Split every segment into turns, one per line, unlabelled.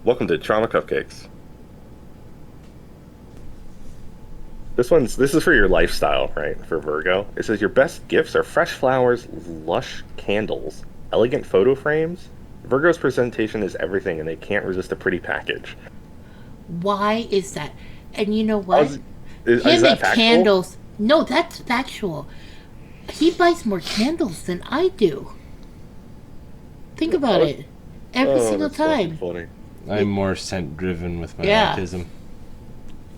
Welcome to Trauma Cupcakes. This is for your lifestyle, right? For Virgo. It says your best gifts are fresh flowers, lush candles, elegant photo frames. Virgo's presentation is everything and they can't resist a pretty package.
Why is that? And you know
Oh,
what?
is
Him
that
and
factual?
candles. No, that's factual. He buys more candles than I do. Think about
Oh,
it. Every
oh,
single
that's fucking
time.
funny.
I'm more scent driven with my
Yeah.
autism.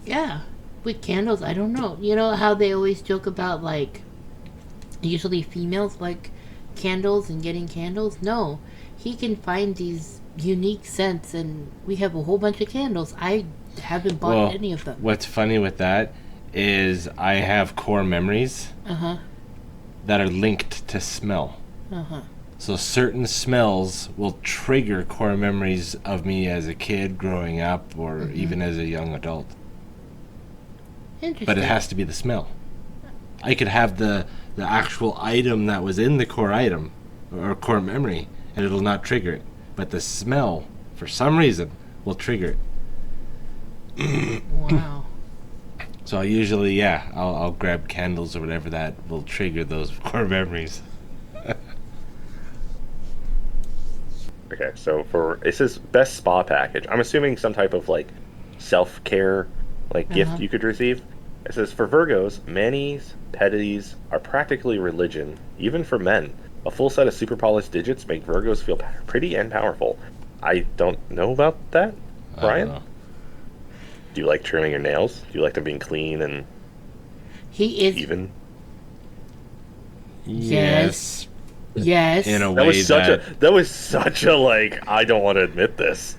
Yeah. With candles, I don't know. You know how they always joke about, like, usually females like candles and getting candles? No. He can find these unique scents, and we have a whole bunch of candles. I haven't bought
Well,
any of them.
what's funny with that is I have core memories
Uh huh.
that are linked to smell.
Uh huh.
So certain smells will trigger core memories of me as a kid growing up or even as a young adult.
Interesting.
But it has to be the smell. I could have the actual item that was in the core item or core memory and it'll not trigger it. But the smell, for some reason, will trigger it.
Wow.
So I usually, I'll grab candles or whatever that will trigger those core memories.
Okay, so for it says best spa package. I'm assuming some type of like self-care gift you could receive. It says for Virgos, manis, pedis are practically religion, even for men. A full set of super polished digits make Virgos feel pretty and powerful. I don't know about that,
I don't
Brian.
know.
Do you like trimming your nails? Do you like them being clean and
He is.
even?
Yes. Yes.
In a
That
way
was such a like I don't want to admit this.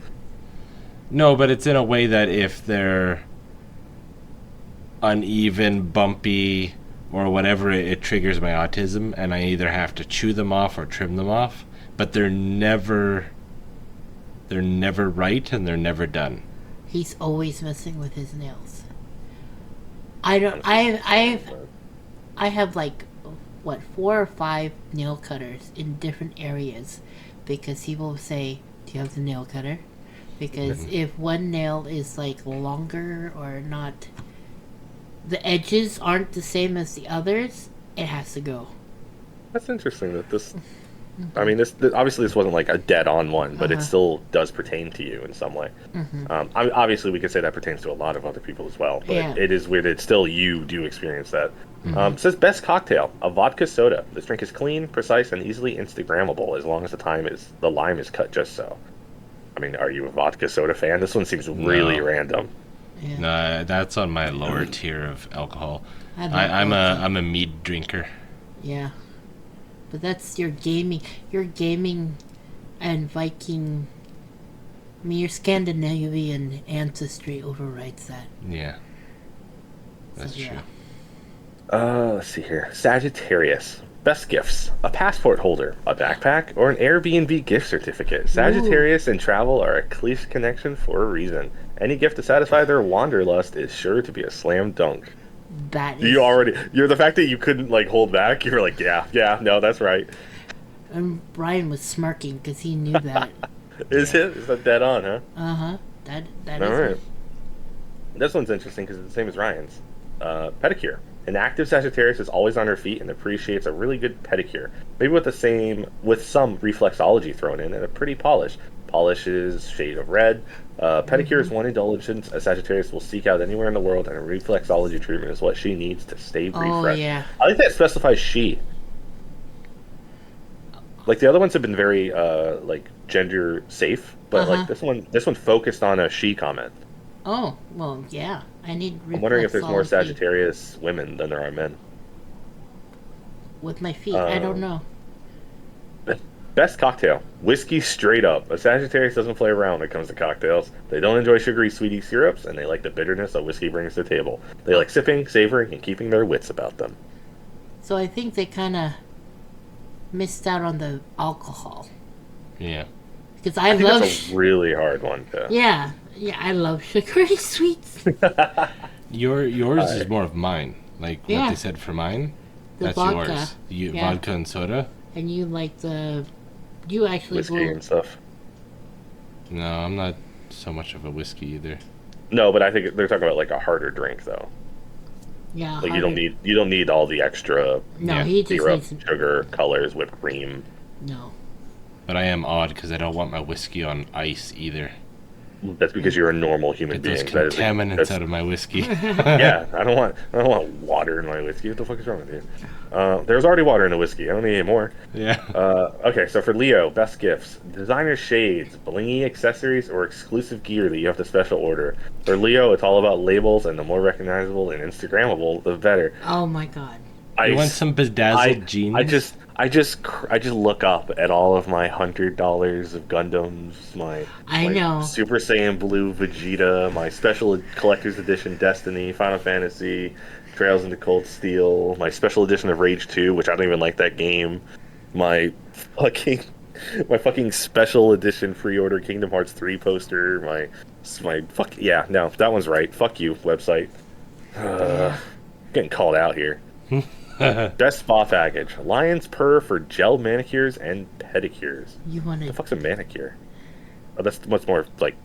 No, but it's in a way that if they're uneven, bumpy, or whatever, it triggers my autism, and I either have to chew them off or trim them off. But they're never right, and they're never done.
He's always messing with his nails. I don't. I have like what 4 or 5 nail cutters in different areas, because he will say, "Do you have the nail cutter?" Because if one nail is like longer or not, the edges aren't the same as the others, it has to go.
That's interesting that this. I mean, this obviously this wasn't like a dead-on one, but it still does pertain to you in some way. Obviously, we could say that pertains to a lot of other people as well, but
Yeah.
it is weird that still you do experience that. It says best cocktail, a vodka soda. This drink is clean, precise, and easily Instagrammable as long as the lime is cut just so. I mean, are you a vodka soda fan? This one seems really
No.
random.
Yeah.
No, that's on my lower tier of alcohol.
I don't
I'm
like
I'm a mead drinker.
Yeah. But that's your gaming. Your gaming and Viking. I mean, your Scandinavian ancestry overrides that.
Yeah, that's
So, yeah.
true.
Let's see here. Sagittarius. Best gifts. A passport holder, a backpack, or an Airbnb gift certificate. Sagittarius and travel are a cliche connection for a reason. Any gift to satisfy their wanderlust is sure to be a slam dunk.
That is.
You're the fact that you couldn't like hold back, you were like, yeah, no, that's right.
And Brian was smirking because he knew that.
Is it? Is that dead on, huh?
Uh huh. That
All
is.
right. This one's interesting because it's the same as Ryan's. Pedicure. An active Sagittarius is always on her feet and appreciates a really good pedicure. Maybe with some reflexology thrown in and a pretty polish. Polish is shade of red. Pedicure is one indulgence a Sagittarius will seek out anywhere in the world, and a reflexology treatment is what she needs to stay
Oh
refreshed.
yeah.
I think that specifies she. Like the other ones have been very like gender safe, but like this one focused on a she comment.
Oh well, yeah. I need.
I'm wondering if there's more
reflexology
Sagittarius women than there are men.
with my feet. I don't know.
Best cocktail. Whiskey straight up. A Sagittarius doesn't play around when it comes to cocktails. They don't enjoy sugary, sweetie syrups, and they like the bitterness that whiskey brings to the table. They like sipping, savoring, and keeping their wits about them.
So I think they kind of missed out on the alcohol,
Yeah.
because
I
I
think
love.
that's a really hard one to...
Yeah, I love sugary sweets.
Yours is more of mine. Like what
Yeah.
they said for mine.
The
That's
vodka.
yours.
Yeah.
Vodka and soda.
And you like the. You actually
Whiskey
go.
and stuff.
No, I'm not. so much of a whiskey either.
No, but I think they're talking about like a harder drink though.
Yeah.
Like you don't need all the extra
No, he just
syrup,
needs.
sugar, colors, whipped cream.
No.
But I am odd because I don't want my whiskey on ice either.
That's because you're a normal human
Get those
being. That is
contaminants out of my whiskey.
yeah, I don't want water in my whiskey. What the fuck is wrong with you? There's already water in the whiskey. I don't need any more.
Yeah.
Okay, so for Leo, best gifts: designer shades, blingy accessories, or exclusive gear that you have to special order. For Leo, it's all about labels, and the more recognizable and Instagrammable, the better.
Oh my god.
You want some bedazzled jeans?
I just look up at all of my $100 of Gundams, my
know.
Super Saiyan Blue Vegeta, my special collector's edition Destiny, Final Fantasy, Trails into Cold Steel, my special edition of Rage 2, which I don't even like that game, my fucking special edition pre-order Kingdom Hearts 3 poster, yeah, no, that one's right. Fuck you, website. Getting called out here. Best spa package: lion's purr for gel manicures and pedicures.
You want
The
to?
fuck's a manicure? Oh, that's much more like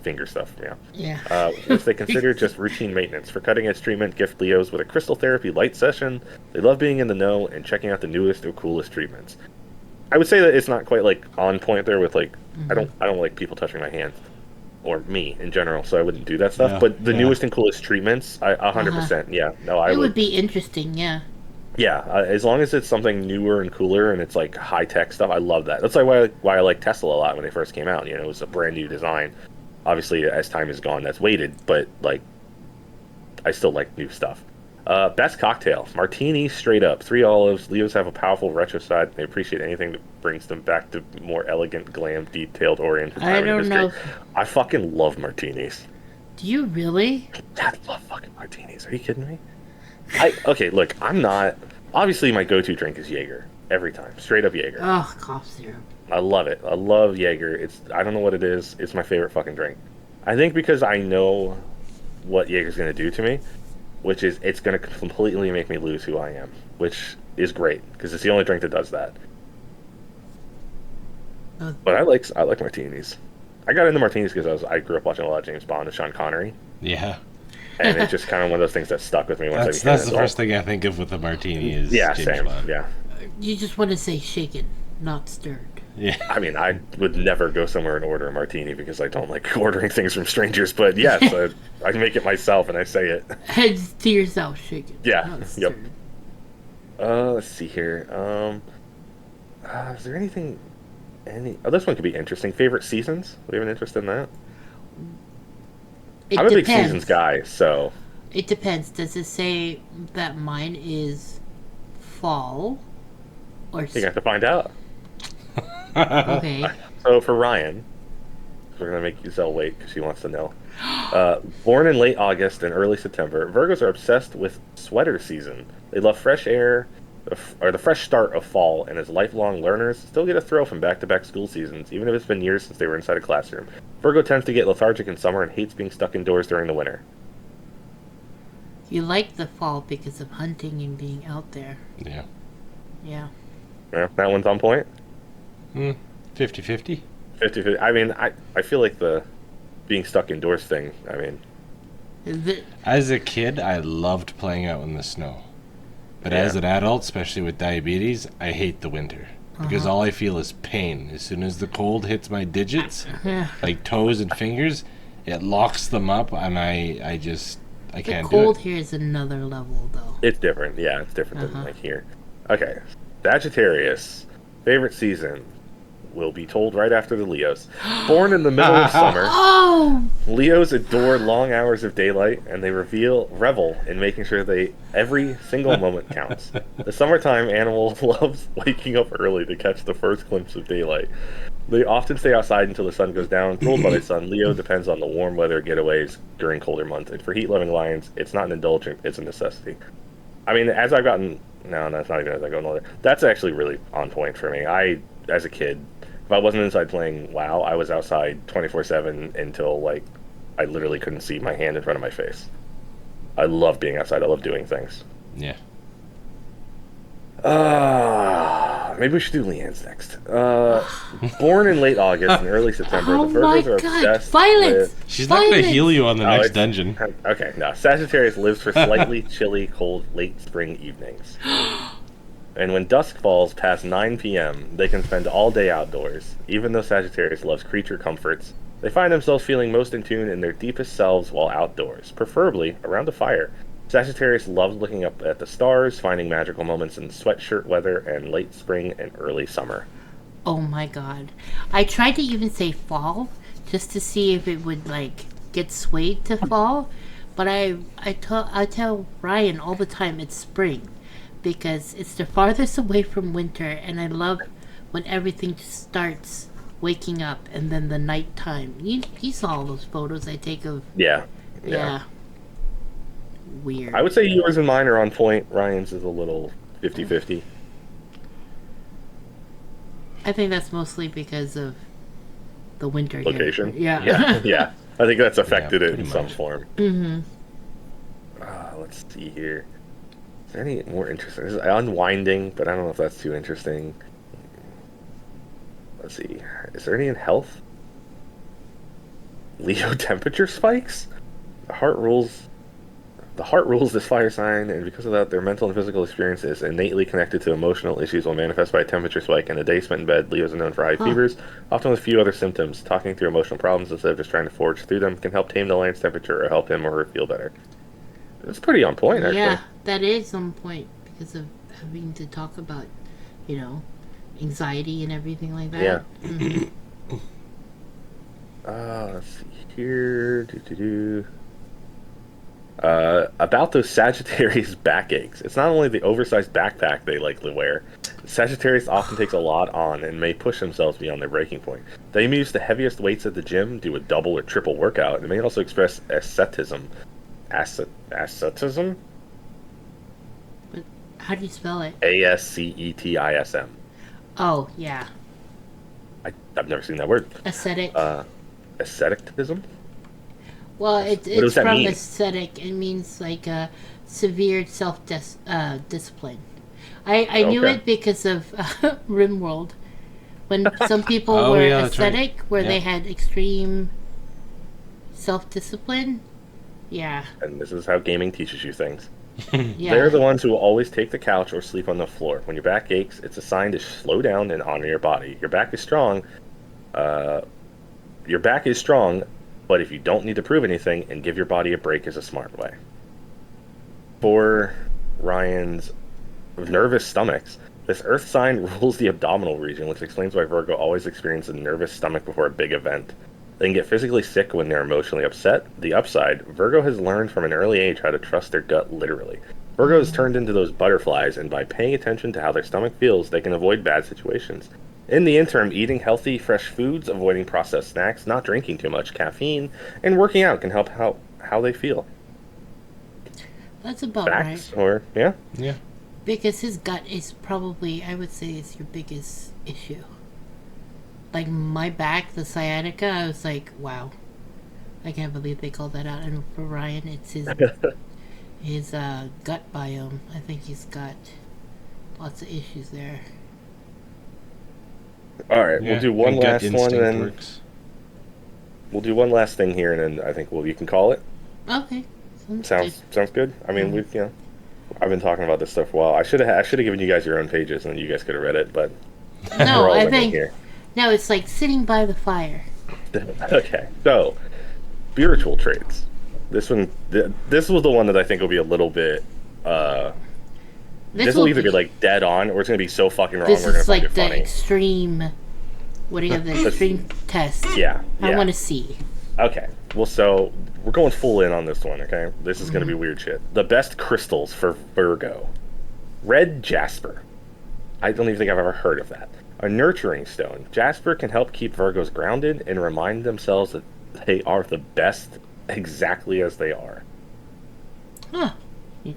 finger stuff. Yeah.
Yeah.
Which they consider just routine maintenance. For cutting edge treatment, gift Leos with a crystal therapy light session. They love being in the know and checking out the newest or coolest treatments. I would say that it's not quite like on point there with like I don't like people touching my hands or me in general, so I wouldn't do that stuff.
Yeah,
But the
yeah.
newest and coolest treatments, 100%. Yeah, no, I
It
would.
would be interesting. Yeah.
Yeah, as long as it's something newer and cooler and it's like high tech stuff, I love that. That's like why I like Tesla a lot when they first came out. You know, it was a brand new design. Obviously, as time has gone, that's weighted, but like, I still like new stuff. Best cocktail: martini straight up, 3 olives. Leos have a powerful retro side. They appreciate anything that brings them back to more elegant, glam, detailed oriented.
I don't know.
I fucking love martinis.
Do you really?
I love fucking martinis. Are you kidding me? Okay, look, I'm not. Obviously, my go-to drink is Jaeger every time, straight up Jaeger.
Oh, cough syrup.
I love it. I love Jaeger. I don't know what it is. It's my favorite fucking drink. I think because I know what Jaeger's gonna do to me, which is it's gonna completely make me lose who I am, which is great because it's the only drink that does that. But I like martinis. I got into martinis because I grew up watching a lot of James Bond and Sean Connery,
Yeah.
and it's just kind of one of those things that stuck with me once I became
That's
an
the
adult.
first thing I think of with a martini is
Yeah,
James
same.
Bond.
Yeah.
You just want to say shaken, not stirred.
Yeah.
I mean, I would never go somewhere and order a martini because I don't like ordering things from strangers. But yes, I can make it myself and I say it.
Heads to yourself, shaken.
Yeah,
Not
yep.
stirred.
Let's see here. Is there anything? Oh, this one could be interesting. Favorite seasons? We have an interest in that.
It
I'm a big
depends.
seasons guy, so
It depends. Does it say that mine is fall or
you have to find out.
okay?
So for Ryan, we're gonna make Giselle wait because she wants to know. Born in late August and early September, Virgos are obsessed with sweater season. They love fresh air, or the fresh start of fall, and as lifelong learners, still get a thrill from back-to-back school seasons, even if it's been years since they were inside a classroom. Virgo tends to get lethargic in summer and hates being stuck indoors during the winter.
You like the fall because of hunting and being out there.
Yeah.
Yeah.
Yeah, that one's on point.
50-50.
50-50. I mean, I feel like the being stuck indoors thing, I mean,
As a kid, I loved playing out in the snow. But
Yeah.
as an adult, especially with diabetes, I hate the winter. Because
Uh-huh.
all I feel is pain. As soon as the cold hits my digits,
Yeah.
like toes and fingers, it locks them up and I
The
can't
cold
do it.
here is another level, though.
it's different. Yeah, it's different than
Uh-huh.
like here. Okay, Sagittarius, favorite season will be told right after the Leos. Born in the middle of summer,
Oh!
Leos adore long hours of daylight, and they revel in making sure every single moment counts. The summertime animal loves waking up early to catch the first glimpse of daylight. They often stay outside until the sun goes down, ruled by the sun. Leo depends on the warm weather getaways during colder months, and for heat-loving lions, it's not an indulgence, it's a necessity. I mean, as I've gotten... No, that's not even as I go older. That's actually really on point for me. As a kid, if I wasn't inside playing WoW, I was outside 24/7 until, like, I literally couldn't see my hand in front of my face. I love being outside. I love doing things.
Yeah.
Maybe we should do Leanne's next. Born in late August and early September,
Oh
the
my
Virgos are
god,
obsessed
violence!
with...
She's not going to
Violence!
heal you on the next
it's-
dungeon.
Okay, no. Sagittarius lives for slightly chilly, cold, late spring evenings. And when dusk falls past 9 p.m., they can spend all day outdoors. Even though Sagittarius loves creature comforts, they find themselves feeling most in tune in their deepest selves while outdoors, preferably around a fire. Sagittarius loves looking up at the stars, finding magical moments in sweatshirt weather and late spring and early summer.
Oh my god. I tried to even say fall just to see if it would like get swayed to fall, but I tell Ryan all the time it's spring because it's the farthest away from winter, and I love when everything just starts waking up and then the nighttime. You saw all those photos I take of
Yeah.
yeah. Weird.
I would say yours and mine are on point. Ryan's is a little 50-50.
I think that's mostly because of the winter here.
Location.
Yeah.
Yeah. I think that's affected it
pretty
in some
much.
form.
Mm-hmm.
Let's see here. Is there any more interesting? This is unwinding, but I don't know if that's too interesting. Let's see. Is there any in health? Leo temperature spikes? The heart rules this fire sign, and because of that, their mental and physical experience is innately connected to emotional issues will manifest by a temperature spike. In a day spent in bed, Leos are known for high fevers, often with few other symptoms. Talking through emotional problems instead of just trying to forge through them can help tame the lion's temperature or help him or her feel better. It's pretty on point, actually.
Yeah, that is on point because of having to talk about, anxiety and everything like that.
Yeah.
Mhm.
Let's see here. About those Sagittarius backaches. It's not only the oversized backpack they likely wear. Sagittarius often takes a lot on and may push themselves beyond their breaking point. They may use the heaviest weights at the gym, do a double or triple workout, and may also express asceticism. Asceticism?
How do you spell it?
Ascetism.
Oh, yeah.
I've never seen that word.
Ascetic.
Asceticism?
Well,
does
it's
that
from
mean?
aesthetic. It means like a severe self-discipline. I knew
Okay.
it because of RimWorld. When some people
Oh,
were
yeah, that's right.
aesthetic, where
Yeah.
they had extreme self-discipline. Yeah.
And this is how gaming teaches you things.
Yeah.
They're the ones who will always take the couch or sleep on the floor. When your back aches, it's a sign to slow down and honor your body. Your back is strong. But if you don't need to prove anything, and give your body a break is a smart way. For Ryan's nervous stomachs, this earth sign rules the abdominal region, which explains why Virgo always experiences a nervous stomach before a big event. They can get physically sick when they're emotionally upset. The upside, Virgo has learned from an early age how to trust their gut literally. Virgo has turned into those butterflies, and by paying attention to how their stomach feels, they can avoid bad situations. In the interim, eating healthy, fresh foods, avoiding processed snacks, not drinking too much caffeine, and working out can help how they feel.
That's about
Facts?
right.
Or, yeah?
Yeah.
Because his gut is probably, I would say, is your biggest issue. Like my back, the sciatica, I was like, wow. I can't believe they called that out. And for Ryan, it's his gut biome. I think he's got lots of issues there.
Alright,
Yeah,
we'll do one
and gut
last one,
instinct
and then
works.
we'll do one last thing here, and then I think you can call it.
Okay.
Sounds good. I mean, I've been talking about this stuff for a while. I should have given you guys your own pages, and then you guys could have read it, but
No,
we're all
I
women
think
here.
no. It's like sitting by the fire.
Okay, so spiritual traits. This was the one that I think will be a little bit. This will either be like dead on, or it's gonna be so fucking wrong
This
we're gonna
is
find
like
it
the
funny.
extreme. What do you have? The extreme test.
Yeah,
I
yeah.
want to see.
Okay, well, so we're going full in on this one. Okay, this is gonna be weird shit. The best crystals for Virgo: red jasper. I don't even think I've ever heard of that. A nurturing stone. Jasper can help keep Virgos grounded and remind themselves that they are the best exactly as they are.
Huh.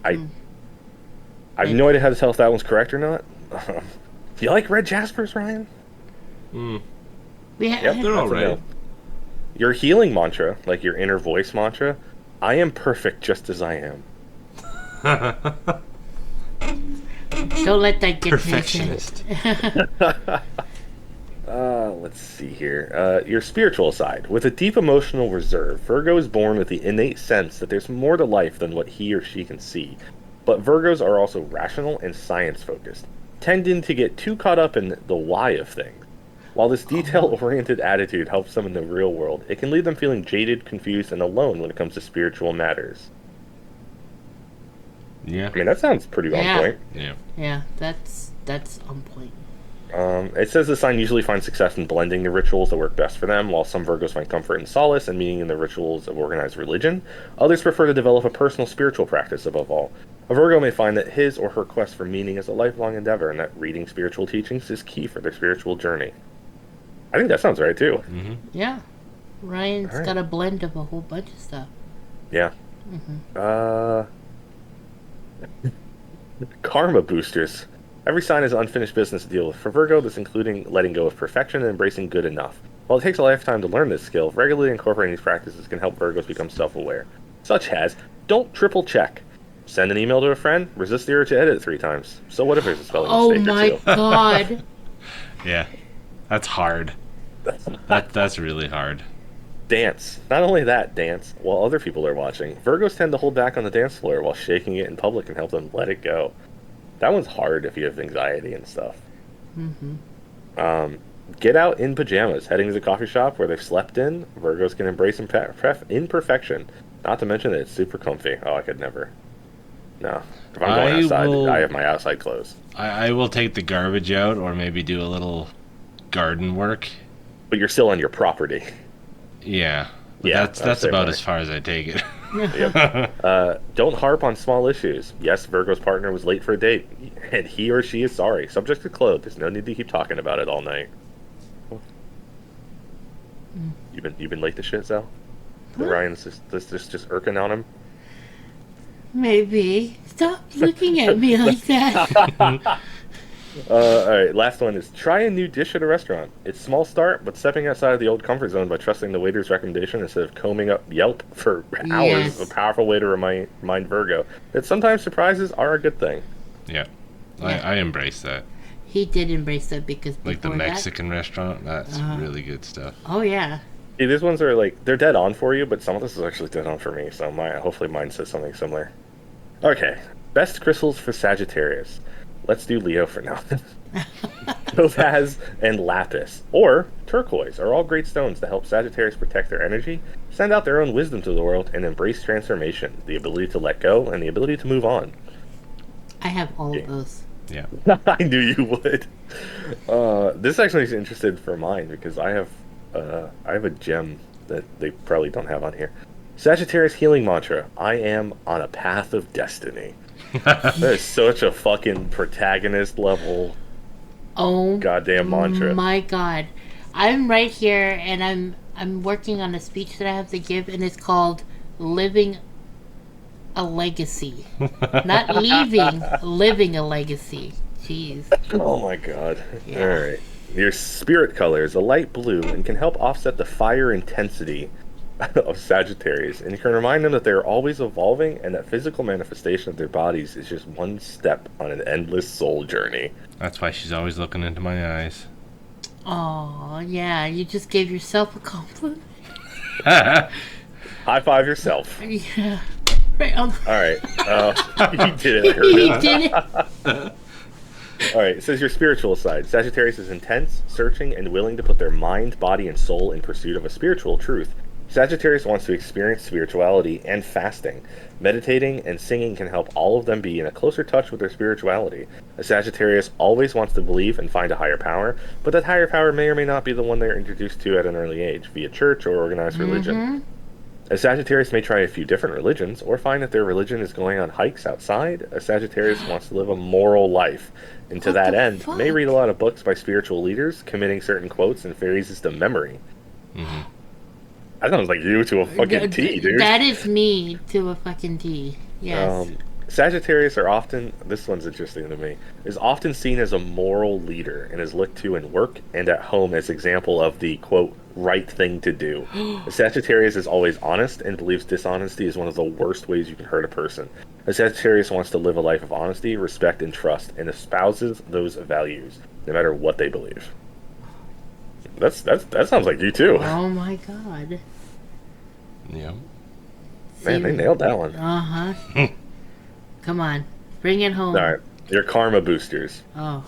I have no idea how to tell if that one's correct or not. Do you like red jaspers, Ryan?
We
Yep,
had,
They're
that's a
alright.
no. Your healing mantra, like your inner voice mantra, I am perfect just as I am.
Don't let that get
Perfectionist.
Let's see here. Your spiritual side. With a deep emotional reserve, Virgo is born with the innate sense that there's more to life than what he or she can see. But Virgos are also rational and science-focused, tending to get too caught up in the why of things. While this detail-oriented attitude helps them in the real world, it can leave them feeling jaded, confused, and alone when it comes to spiritual matters.
Yeah.
I mean, that sounds pretty on point.
Yeah.
Yeah, that's on point.
It says the sign usually finds success in blending the rituals that work best for them, while some Virgos find comfort and solace and meaning in the rituals of organized religion. Others prefer to develop a personal spiritual practice above all. A Virgo may find that his or her quest for meaning is a lifelong endeavor and that reading spiritual teachings is key for their spiritual journey. I think that sounds right, too.
Mm-hmm.
Yeah. Ryan's
Alright.
got a blend of a whole bunch of stuff.
Yeah. Karma boosters. Every sign is unfinished business to deal with. For Virgo, this including letting go of perfection and embracing good enough. While it takes a lifetime to learn this skill, regularly incorporating these practices can help Virgos become self-aware. Such as, don't triple check. Send an email to a friend, resist the urge to edit it 3 times. So what if there's a spelling
Oh
mistake
my
or two?
god.
Yeah. That's hard. That's really hard.
Dance. Not only that, dance while other people are watching. Virgos tend to hold back on the dance floor while shaking it in public can help them let it go. That one's hard if you have anxiety and stuff. Get out in pajamas, heading to the coffee shop where they've slept in. Virgos can embrace imperfection. Not to mention that it's super comfy. Oh, I could never. No. If I'm going outside, I have my outside clothes.
I will take the garbage out or maybe do a little garden work.
But you're still on your property.
Yeah. But
Yeah,
that's about as far as I take it.
Yep. Don't harp on small issues. Yes, Virgo's partner was late for a date, and he or she is sorry. Subject to clothes. There's no need to keep talking about it all night. You've been late to shit, Sal? Ryan's just irking on him.
Maybe. Stop looking at me like that.
Alright, last one is try a new dish at a restaurant. It's small start, but stepping outside of the old comfort zone by trusting the waiter's recommendation instead of combing up Yelp for hours is a powerful way to remind Virgo that sometimes surprises are a good thing.
Yeah. I embrace that.
He did embrace that because
Like the
before that-
Mexican restaurant, that's really good stuff.
Oh yeah.
See, these ones are like, they're dead on for you, but some of this is actually dead on for me, so hopefully mine says something similar. Okay, best crystals for Sagittarius. Let's do Leo for now. Topaz and lapis, or turquoise, are all great stones to help Sagittarius protect their energy, send out their own wisdom to the world, and embrace transformation, the ability to let go, and the ability to move on.
I have all of those.
Yeah.
I knew you would. This actually is interested for mine, because I have a gem that they probably don't have on here. Sagittarius healing mantra. I am on a path of destiny. That is such a fucking protagonist level
Oh
goddamn mantra.
my god. I'm right here and I'm working on a speech that I have to give and it's called Living a Legacy. Not leaving, living a legacy. Jeez.
Oh my god.
Yeah.
Alright. Your spirit color is a light blue and can help offset the fire intensity of Sagittarius, and you can remind them that they're always evolving and that physical manifestation of their bodies is just one step on an endless soul journey.
That's why she's always looking into my eyes.
Oh yeah, you just gave yourself a compliment.
High five yourself.
Yeah. Right on.
Alright. You did it. I heard
He
it.
did it.
Alright, it says your spiritual side. Sagittarius is intense, searching, and willing to put their mind, body, and soul in pursuit of a spiritual truth. Sagittarius wants to experience spirituality and fasting. Meditating and singing can help all of them be in a closer touch with their spirituality. A Sagittarius always wants to believe and find a higher power, but that higher power may or may not be the one they're introduced to at an early age, via church or organized religion. A Sagittarius may try a few different religions, or find that their religion is going on hikes outside. A Sagittarius wants to live a moral life, and to
What
that
the
end,
fuck?
may read a lot of books by spiritual leaders, committing certain quotes and phrases to memory. That sounds like you to a fucking T, dude.
That is me to a fucking T. Yes.
Sagittarius are often, this one's interesting to me, is often seen as a moral leader and is looked to in work and at home as example of the, quote, right thing to do. A Sagittarius is always honest and believes dishonesty is one of the worst ways you can hurt a person. A Sagittarius wants to live a life of honesty, respect, and trust and espouses those values, no matter what they believe. That sounds like you too.
Oh my god.
Yeah.
Man, they nailed that one.
Uh-huh. Come on. Bring it home.
Alright, your karma boosters.
Oh.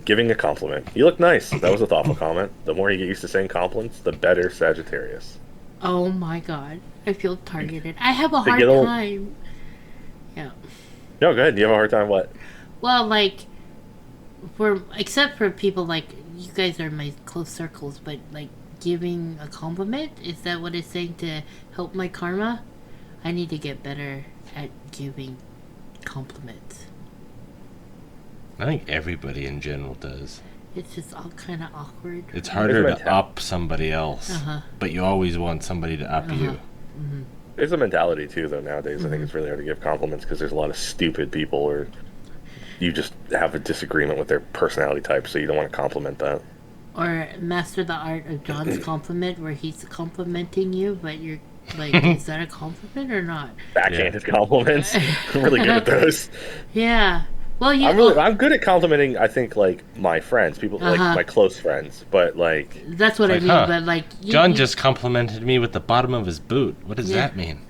Giving a compliment. You look nice. That was a thoughtful comment. The more you get used to saying compliments, the better, Sagittarius.
Oh my god. I feel targeted. I have a
They
hard
get old.
time. Yeah.
No, go ahead. You have a hard time what?
Well, like, except for people like, you guys are my close circles, but like, giving a compliment? Is that what it's saying to help my karma? I need to get better at giving compliments.
I think everybody in general does.
It's just all kind of awkward.
It's harder
There's a
to up somebody else, but you always want somebody to up you.
There's a mentality too, though, nowadays. I think it's really hard to give compliments because there's a lot of stupid people or you just have a disagreement with their personality type, so you don't want to compliment that.
Or master the art of John's compliment, where he's complimenting you, but you're like, is that a compliment or not?
Backhanded compliments. I'm really good at those.
Yeah. Well,
I'm good at complimenting, I think, like, my friends, people, like, my close friends, but, like...
That's what I mean, but, like...
John just complimented me with the bottom of his boot. What does that mean?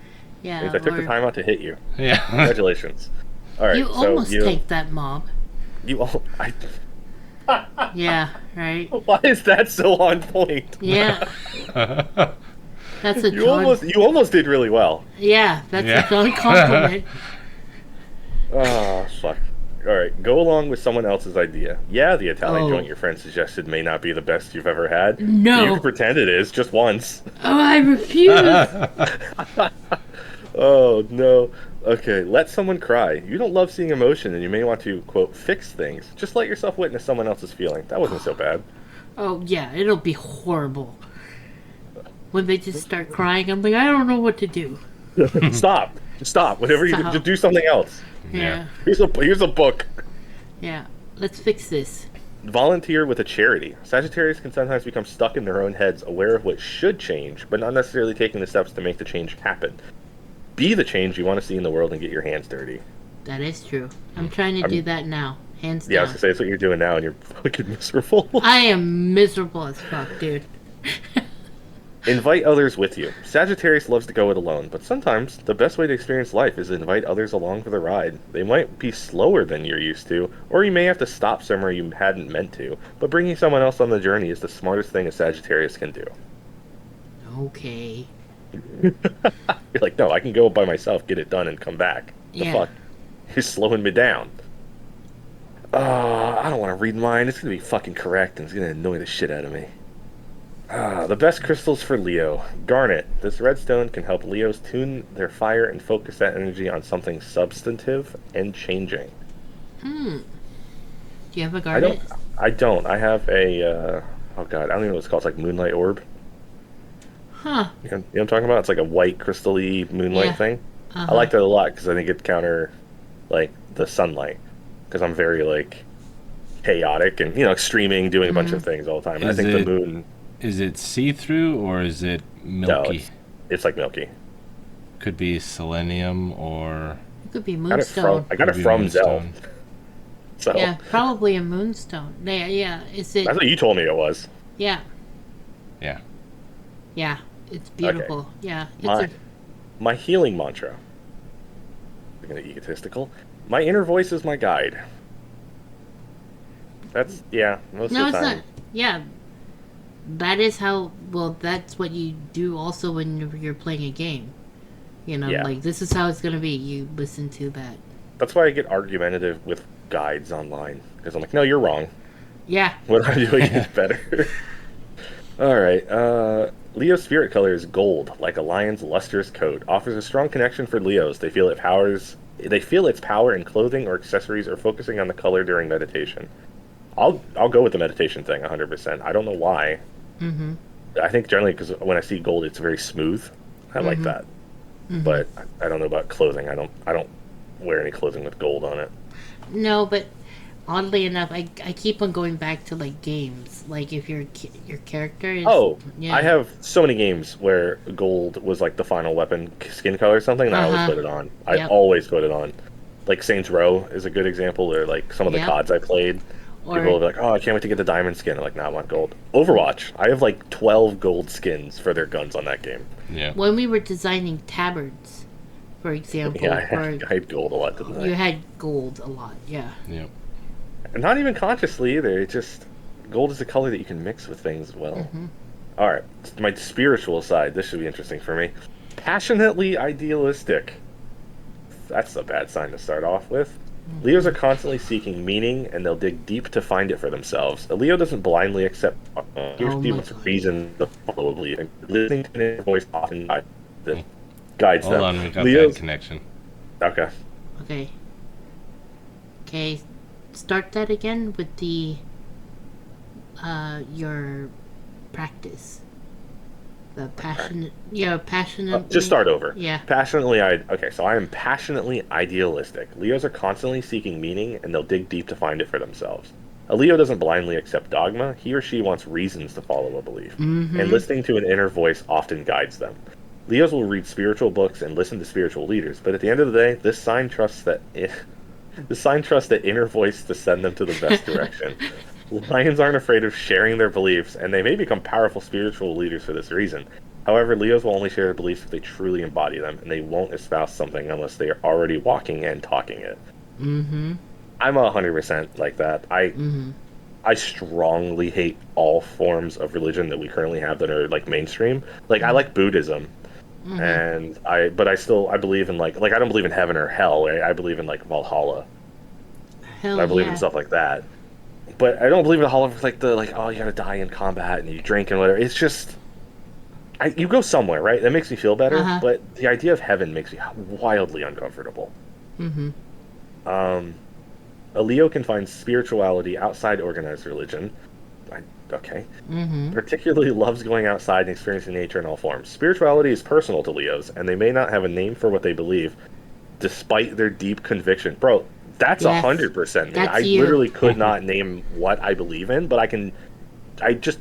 Yeah,
I took the time out to hit you.
Yeah.
Congratulations. All right,
you
so
almost take that mob. Yeah, right?
Why is that so on point?
Yeah. That's a
You
John...
You almost did really well.
Yeah, that's a John compliment.
Oh, fuck. All right, go along with someone else's idea. Yeah, the Italian joint your friend suggested may not be the best you've ever had.
No.
You can pretend it is, just once.
Oh, I refuse.
Oh, no. Okay, let someone cry. You don't love seeing emotion, and you may want to, quote, fix things. Just let yourself witness someone else's feeling. That wasn't so bad.
Oh, yeah, it'll be horrible. When they just start crying, I'm like, I don't know what to do.
Stop. Stop. Whatever you do, just do something else.
Yeah.
Here's a book.
Yeah. Let's fix this.
Volunteer with a charity. Sagittarius can sometimes become stuck in their own heads, aware of what should change, but not necessarily taking the steps to make the change happen. Be the change you want to see in the world and get your hands dirty.
That is true. I'm trying to do that now. Hands down.
Yeah, I was going to say, that's what you're doing now, and you're fucking miserable.
I am miserable as fuck, dude.
Invite others with you. Sagittarius loves to go it alone, but sometimes the best way to experience life is to invite others along for the ride. They might be slower than you're used to, or you may have to stop somewhere you hadn't meant to, but bringing someone else on the journey is the smartest thing a Sagittarius can do.
Okay.
You're like, no, I can go by myself, get it done, and come back. The fuck? You're slowing me down. I don't want to read mine. It's going to be fucking correct, and it's going to annoy the shit out of me. The best crystals for Leo. Garnet. This redstone can help Leos tune their fire and focus that energy on something substantive and changing.
Do you have a garnet?
I don't. I have a, oh god, I don't even know what it's called. It's like Moonlight Orb.
Huh.
You know what I'm talking about? It's like a white crystal-y moonlight thing. I like that a lot because I think it counter, like, the sunlight. Because I'm very, like, chaotic and, you know, streaming, doing a bunch of things all the time. And I think the moon...
Is it see-through or is it milky?
No, it's like milky.
Could be selenium or...
It could be moonstone.
I got it from Zell. So.
Yeah, probably a moonstone. Yeah, is it...
That's what you told me it was.
Yeah.
Yeah.
Yeah, it's beautiful.
Okay.
Yeah. It's
my healing mantra. I'm going to egotistical. My inner voice is my guide. That's, yeah, most of the time.
No, it's not. Yeah. That is how, well, that's what you do also when you're playing a game. You know, like, this is how it's going to be. You listen to that.
That's why I get argumentative with guides online. Because I'm like, no, you're wrong.
Yeah.
What I'm doing is better. Alright, Leo's spirit color is gold, like a lion's lustrous coat. Offers a strong connection for Leos. They feel its power in clothing or accessories or focusing on the color during meditation. I'll go with the meditation thing 100%. I don't know why. Mm-hmm. I think generally because when I see gold, it's very smooth. I like that. Mm-hmm. But I don't know about clothing. I don't wear any clothing with gold on it.
No, but oddly enough, I keep on going back to like games. Like if your character is yeah.
I have so many games where gold was like the final weapon skin color or something, and I always put it on. I always put it on. Like Saints Row is a good example, or like some of the CODs I played. People will be like, "Oh, I can't wait to get the diamond skin." I'm like, "Nah, I want gold." Overwatch, I have like 12 gold skins for their guns on that game.
Yeah.
When we were designing tabards, for example,
I had gold a lot, didn't I?
You had gold a lot, yeah.
Yeah.
And not even consciously either. It just gold is a color that you can mix with things as well. All right, my spiritual side. This should be interesting for me. Passionately idealistic. That's a bad sign to start off with. Leos are constantly seeking meaning, and they'll dig deep to find it for themselves. A Leo doesn't blindly accept reason to follow a belief, and listening to their voice often guides them.
Hold on, we got
Leo's...
bad connection.
Okay.
Okay, start that again with the your practice. The passionate.
Just start over.
Yeah.
So I am passionately idealistic. Leos are constantly seeking meaning, and they'll dig deep to find it for themselves. A Leo doesn't blindly accept dogma. He or she wants reasons to follow a belief, and listening to an inner voice often guides them. Leos will read spiritual books and listen to spiritual leaders, but at the end of the day, this sign trusts that inner voice to send them to the best direction. Lions aren't afraid of sharing their beliefs, and they may become powerful spiritual leaders for this reason. However, Leos will only share their beliefs if they truly embody them, and they won't espouse something unless they are already walking and talking it. I'm 100% like that. I strongly hate all forms of religion that we currently have that are like mainstream. Like I like Buddhism, and I believe in like I don't believe in heaven or hell. I believe in like Valhalla. I believe in stuff like that. But I don't believe in all of oh, you gotta die in combat and you drink and whatever. It's just you go somewhere, right? That makes me feel better. But the idea of heaven makes me wildly uncomfortable. A Leo can find spirituality outside organized religion. Particularly loves going outside and experiencing nature in all forms. Spirituality is personal to Leos, and they may not have a name for what they believe, despite their deep conviction. Bro, that's 100% me. I literally could not name what I believe in, but I just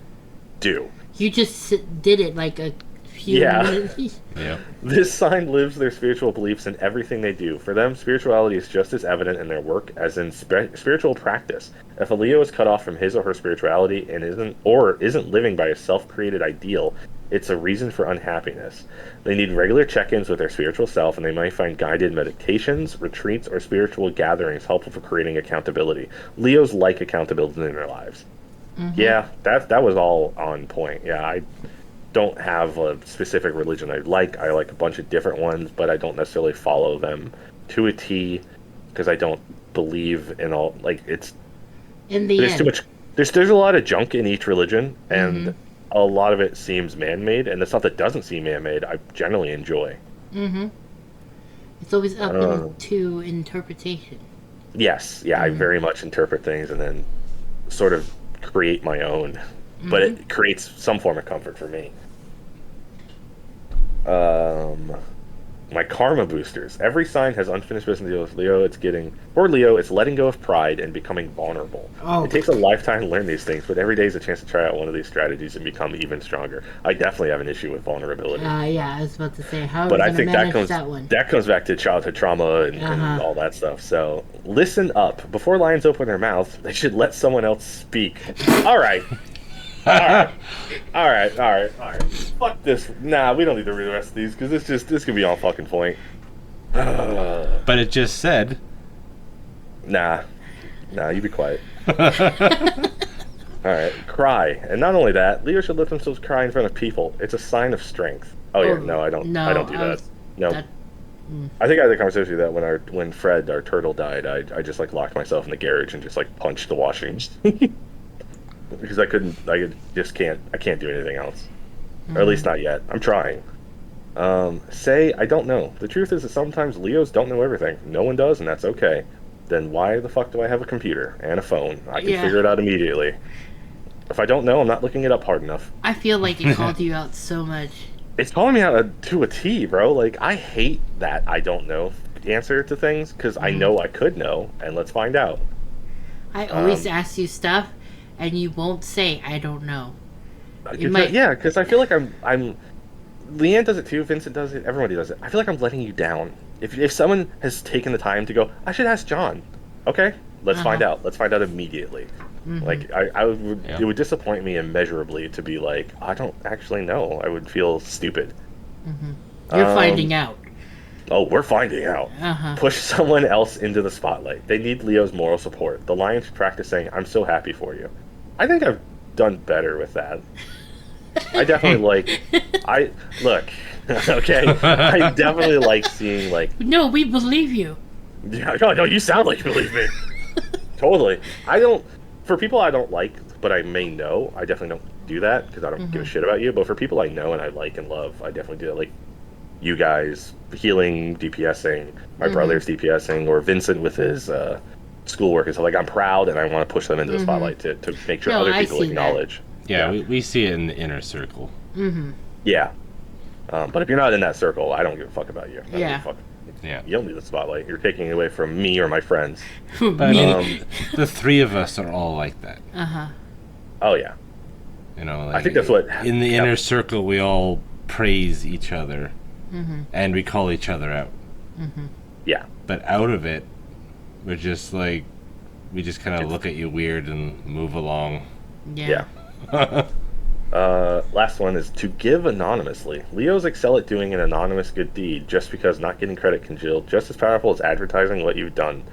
do.
You just did it like a few minutes.
Yeah.
This sign lives their spiritual beliefs in everything they do. For them, spirituality is just as evident in their work as in spiritual practice. If a Leo is cut off from his or her spirituality and isn't living by a self-created ideal, it's a reason for unhappiness. They need regular check-ins with their spiritual self, and they might find guided meditations, retreats, or spiritual gatherings helpful for creating accountability. Leos like accountability in their lives. Yeah, that was all on point. Yeah, I don't have a specific religion I like. I like a bunch of different ones, but I don't necessarily follow them to a T because I don't believe in all. Like it's there's too much. There's a lot of junk in each religion, and a lot of it seems man-made, and the stuff that doesn't seem man-made, I generally enjoy.
It's always up to interpretation.
Yes, yeah, I very much interpret things and then sort of create my own, but it creates some form of comfort for me. My karma boosters. Every sign has unfinished business deals with Leo. For Leo, it's letting go of pride and becoming vulnerable. It takes a lifetime to learn these things, but every day is a chance to try out one of these strategies and become even stronger. I definitely have an issue with vulnerability.
Yeah, I was about to say, how
but
are
I
we
think
going to manage that one?
That comes back to childhood trauma and all that stuff. So listen up. Before lions open their mouths, they should let someone else speak. All right. All right. Fuck this. Nah, we don't need to read the rest of these because this could be on fucking point.
But it just said.
Nah, you be quiet. All right, cry, and not only that, Leo should let themselves cry in front of people. It's a sign of strength. I don't do that. No. I think I had a conversation with that when Fred, our turtle, died. I just like locked myself in the garage and just like punched the washing machine. Because I can't do anything else. Or at least not yet. I'm trying. Say, I don't know. The truth is that sometimes Leos don't know everything. No one does, and that's okay. Then why the fuck do I have a computer and a phone? I can figure it out immediately. If I don't know, I'm not looking it up hard enough.
I feel like it called you out so much.
It's calling me out to a T, bro. Like, I hate that I don't know answer to things because I know I could know, and let's find out.
I always ask you stuff, and you won't say, I don't know.
Yeah, because I feel like I'm. Leanne does it too. Vincent does it. Everybody does it. I feel like I'm letting you down. If someone has taken the time to go, I should ask John. Okay, let's find out. Let's find out immediately. Like I would, it would disappoint me immeasurably to be like, I don't actually know. I would feel stupid.
You're finding out.
Oh, we're finding out. Push someone else into the spotlight. They need Leo's moral support. The lion should practice saying, I'm so happy for you. I think I've done better with that. I definitely look, okay? I definitely like seeing, like...
No, we believe you.
Yeah, no, you sound like you believe me. Totally. For people I don't like, but I may know, I definitely don't do that, because I don't give a shit about you. But for people I know and I like and love, I definitely do that. Like, you guys healing, DPSing, my brother's DPSing, or Vincent with his schoolwork and stuff. Like, I'm proud and I want to push them into the spotlight to make sure other people acknowledge.
Yeah, we see it in the inner circle.
Yeah. But if you're not in that circle, I don't give a fuck about you.
Yeah.
You don't need the spotlight. You're taking it away from me or my friends.
But the three of us are all like that.
Oh, yeah.
You know, like,
I think that's what...
In the inner circle, we all praise each other. And we call each other out.
Yeah.
But out of it, we're just like... We just kind of look at you weird and move along.
Yeah.
Last one is to give anonymously. Leos excel at doing an anonymous good deed just because not getting credit can feel just as powerful as advertising what you've done.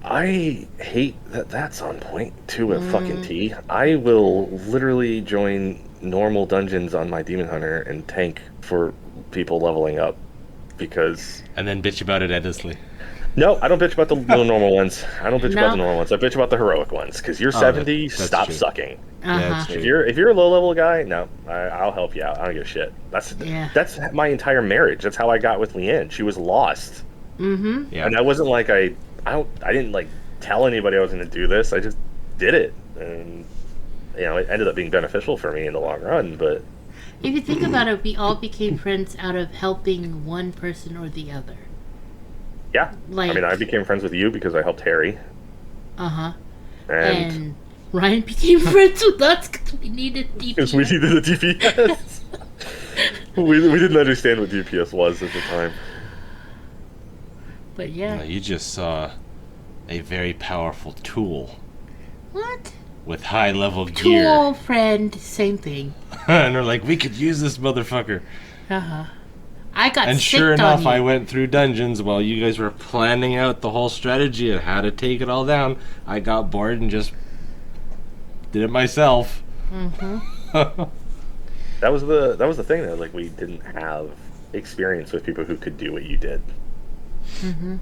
I hate that that's on point to a fucking T. I will literally join normal dungeons on my Demon Hunter and tank for people leveling up because...
And then bitch about it endlessly.
No, I don't bitch about the normal ones. I don't bitch about the normal ones. I bitch about the heroic ones. Because you're 70, stop
true.
sucking.
Yeah,
if you're a low level guy, no, I'll help you out. I don't give a shit. That's my entire marriage. That's how I got with Leanne. She was lost.
Yeah.
And I wasn't like I didn't like tell anybody I was going to do this. I just did it, and it ended up being beneficial for me in the long run. But
if you think about it, we all became friends out of helping one person or the other.
Yeah, I became friends with you because I helped Harry. And
Ryan became friends with us because we needed DPS.
Because we needed a DPS. we didn't understand what DPS was at the time.
But yeah.
You just saw a very powerful tool.
What?
With high level gear.
Tool, friend, same thing.
And they're like, we could use this motherfucker.
I got
and
sicked
sure enough,
on you.
I went through dungeons while you guys were planning out the whole strategy of how to take it all down. I got bored and just did it myself.
That was the thing though. Like, we didn't have experience with people who could do what you did.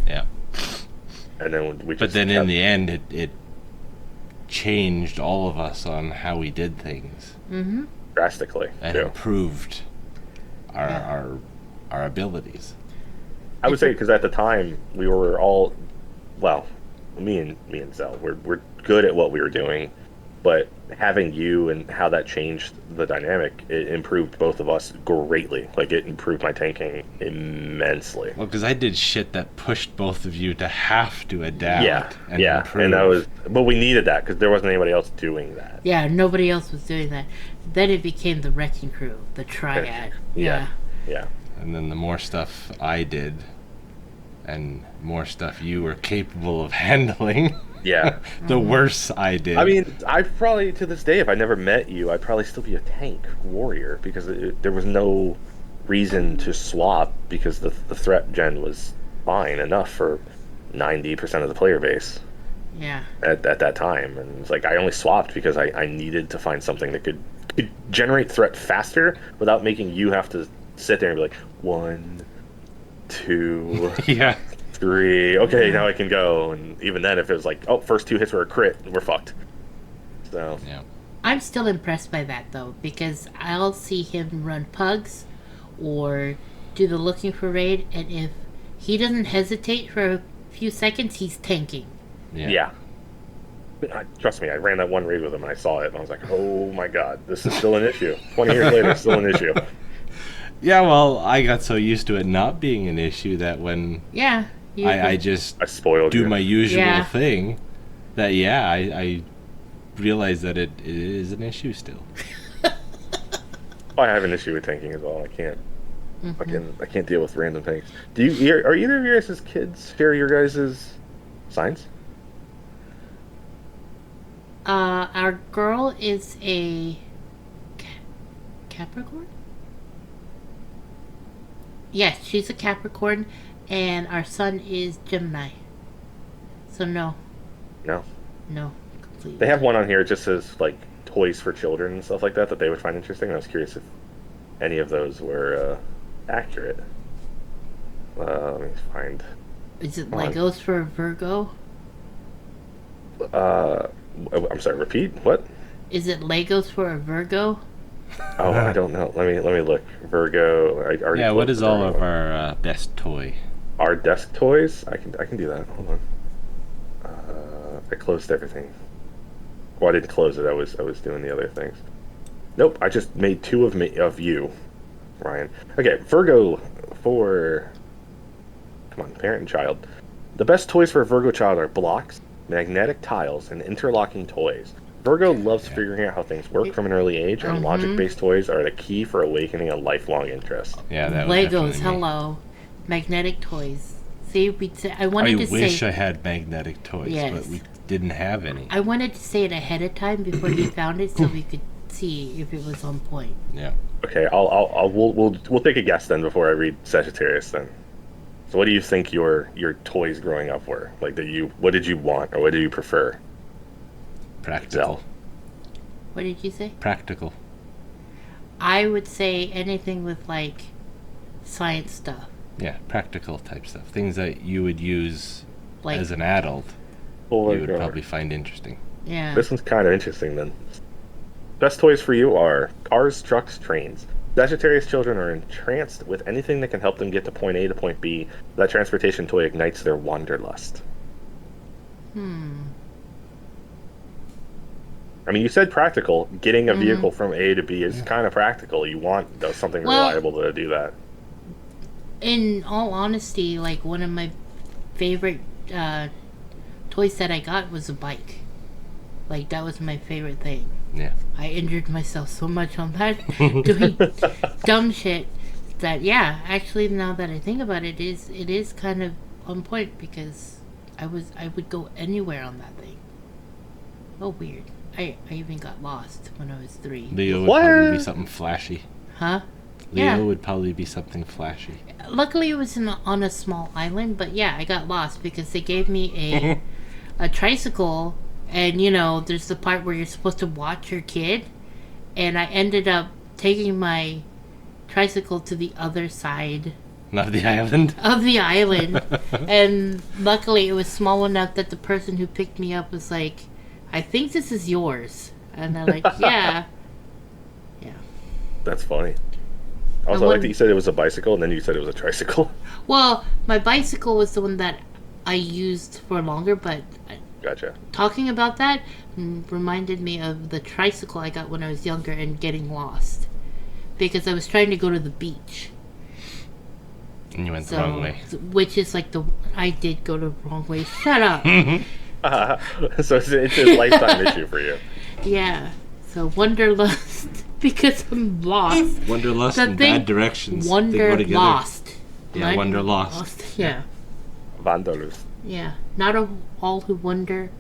Yeah.
And then we just
But then in the end, it changed all of us on how we did things.
Drastically.
And improved our abilities.
I would say because at the time we were all, well, me and Zell, we're good at what we were doing, but having you and how that changed the dynamic, it improved both of us greatly. Like, it improved my tanking immensely.
Well, because I did shit that pushed both of you to have to adapt. And improve.
And that was, but we needed that because there wasn't anybody else doing that.
Yeah, nobody else was doing that. Then it became the wrecking crew, the triad.
Yeah.
And then the more stuff I did, and more stuff you were capable of handling.
Yeah.
The worse I did.
I mean, I probably, to this day, if I never met you, I'd probably still be a tank warrior because there was no reason to swap because the threat gen was fine enough for 90% of the player base.
Yeah.
At that time. And it's like, I only swapped because I needed to find something that could generate threat faster without making you have to sit there and be like, 1, 2, 3. Okay, now I can go. And even then, if it was like, oh, first 2 hits were a crit, we're fucked. So
yeah.
I'm still impressed by that though, because I'll see him run pugs or do the looking for raid, and if he doesn't hesitate for a few seconds, he's tanking.
Yeah. Trust me, I ran that one raid with him and I saw it and I was like, oh my god, this is still an issue. 20 years later, it's still an issue.
Yeah, well, I got so used to it not being an issue that when
Yeah.
I just
I spoiled
do
you.
my usual
Yeah.
thing, that I realize that it is an issue still.
I have an issue with tanking as well. I can't.
Mm-hmm.
I can't deal with random tanks. Are either of you guys' kids share your guys' signs?
Our girl is a Capricorn? Yes, she's a Capricorn, and our son is Gemini. So no,
No.
completely.
They have one on here. It just says like toys for children and stuff like that they would find interesting. I was curious if any of those were accurate. Let me find.
Is it
Come on.
Legos for Virgo?
I'm sorry. Repeat. What?
Is it Legos for a Virgo?
Oh, I don't know. Let me look. Virgo. I already.
Yeah, what
closed
is
the
all
Virgo
of
one.
our best toy?
Our desk toys? I can do that. Hold on. I closed everything. Well, I didn't close it. I was doing the other things. Nope. I just made two of you, Ryan. Okay, Virgo for. Come on, parent and child. The best toys for a Virgo child are blocks, magnetic tiles, and interlocking toys. Virgo loves figuring out how things work from an early age, and logic-based toys are the key for awakening a lifelong interest.
Yeah, that was
Legos,
definitely me.
hello. Magnetic toys. See, I wanted
I
to
wish
say
I had magnetic toys,
Yes.
but we didn't have any.
I wanted to say it ahead of time before he found it, so we could see if it was on point.
Yeah.
Okay, we'll take a guess then before I read Sagittarius then. So, what do you think your toys growing up were? Like what did you want or what did you prefer?
Practical.
What did you say?
Practical.
I would say anything with like science stuff,
Yeah, practical type stuff. Things that you would use
like
as an adult,
Well,
you would
like,
probably find interesting.
yeah.
This one's kind of interesting then. Best toys for you are cars, trucks, trains. Sagittarius children are entranced with anything that can help them get to point A to point B. That transportation toy ignites their wanderlust. I mean, you said practical. Getting a vehicle from A to B is kind of practical. You want something
Well-
reliable to do that.
In all honesty, like one of my favorite toys that I got was a bike. Like that was my favorite thing.
Yeah.
I injured myself so much on that doing dumb shit that actually now that I think about it, it is kind of on point because I would go anywhere on that thing. Oh weird. I even got lost when I was 3.
Leo would
What?
probably be something flashy.
Huh?
Leo
Yeah.
would probably be something flashy.
Luckily it was on a small island, but yeah, I got lost because they gave me a tricycle, and there's the part where you're supposed to watch your kid, and I ended up taking my tricycle to the other side
Not the island.
of the island, and luckily it was small enough that the person who picked me up was like, I think this is yours, and they're like, yeah.
That's funny. Also, I like that you said it was a bicycle and then you said it was a tricycle.
Well, my bicycle was the one that I used for longer, but
Gotcha.
talking about that reminded me of the tricycle I got when I was younger and getting lost because I was trying to go to the beach.
And you went the wrong way.
Which is like I did go the wrong way. Shut up.
So it's a lifetime issue for you.
Yeah. So wanderlust because I'm lost.
Wanderlust
The
and
thing-
bad directions. They go together.
Wanderlost.
Yeah,
Not
wanderlost.
Yeah.
Vandalus.
Yeah. Not all who wander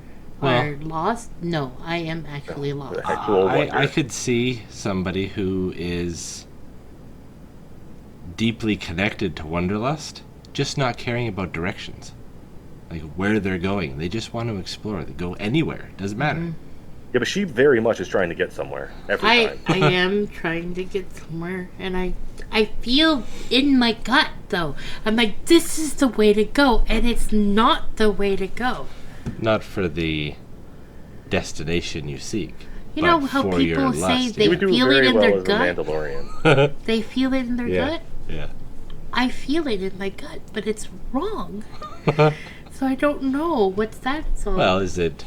Well-
are lost. No, I am actually lost.
Actual wonder.
I could see somebody who is deeply connected to wanderlust, just not caring about directions. Like where they're going. They just want to explore. They go anywhere. Doesn't matter.
Yeah, but she very much is trying to get somewhere every
I
time.
am trying to get somewhere, and I feel in my gut though. I'm like, this is the way to go, and it's not the way to go.
Not for the destination you seek.
You
but
know how
for your
people say
lust.
they
You would do
feel it
very
in
well
their
as
gut?
a Mandalorian.
They feel it in their
Yeah.
gut.
Yeah.
I feel it in my gut, but it's wrong. So I don't know what's that song.
Well, is it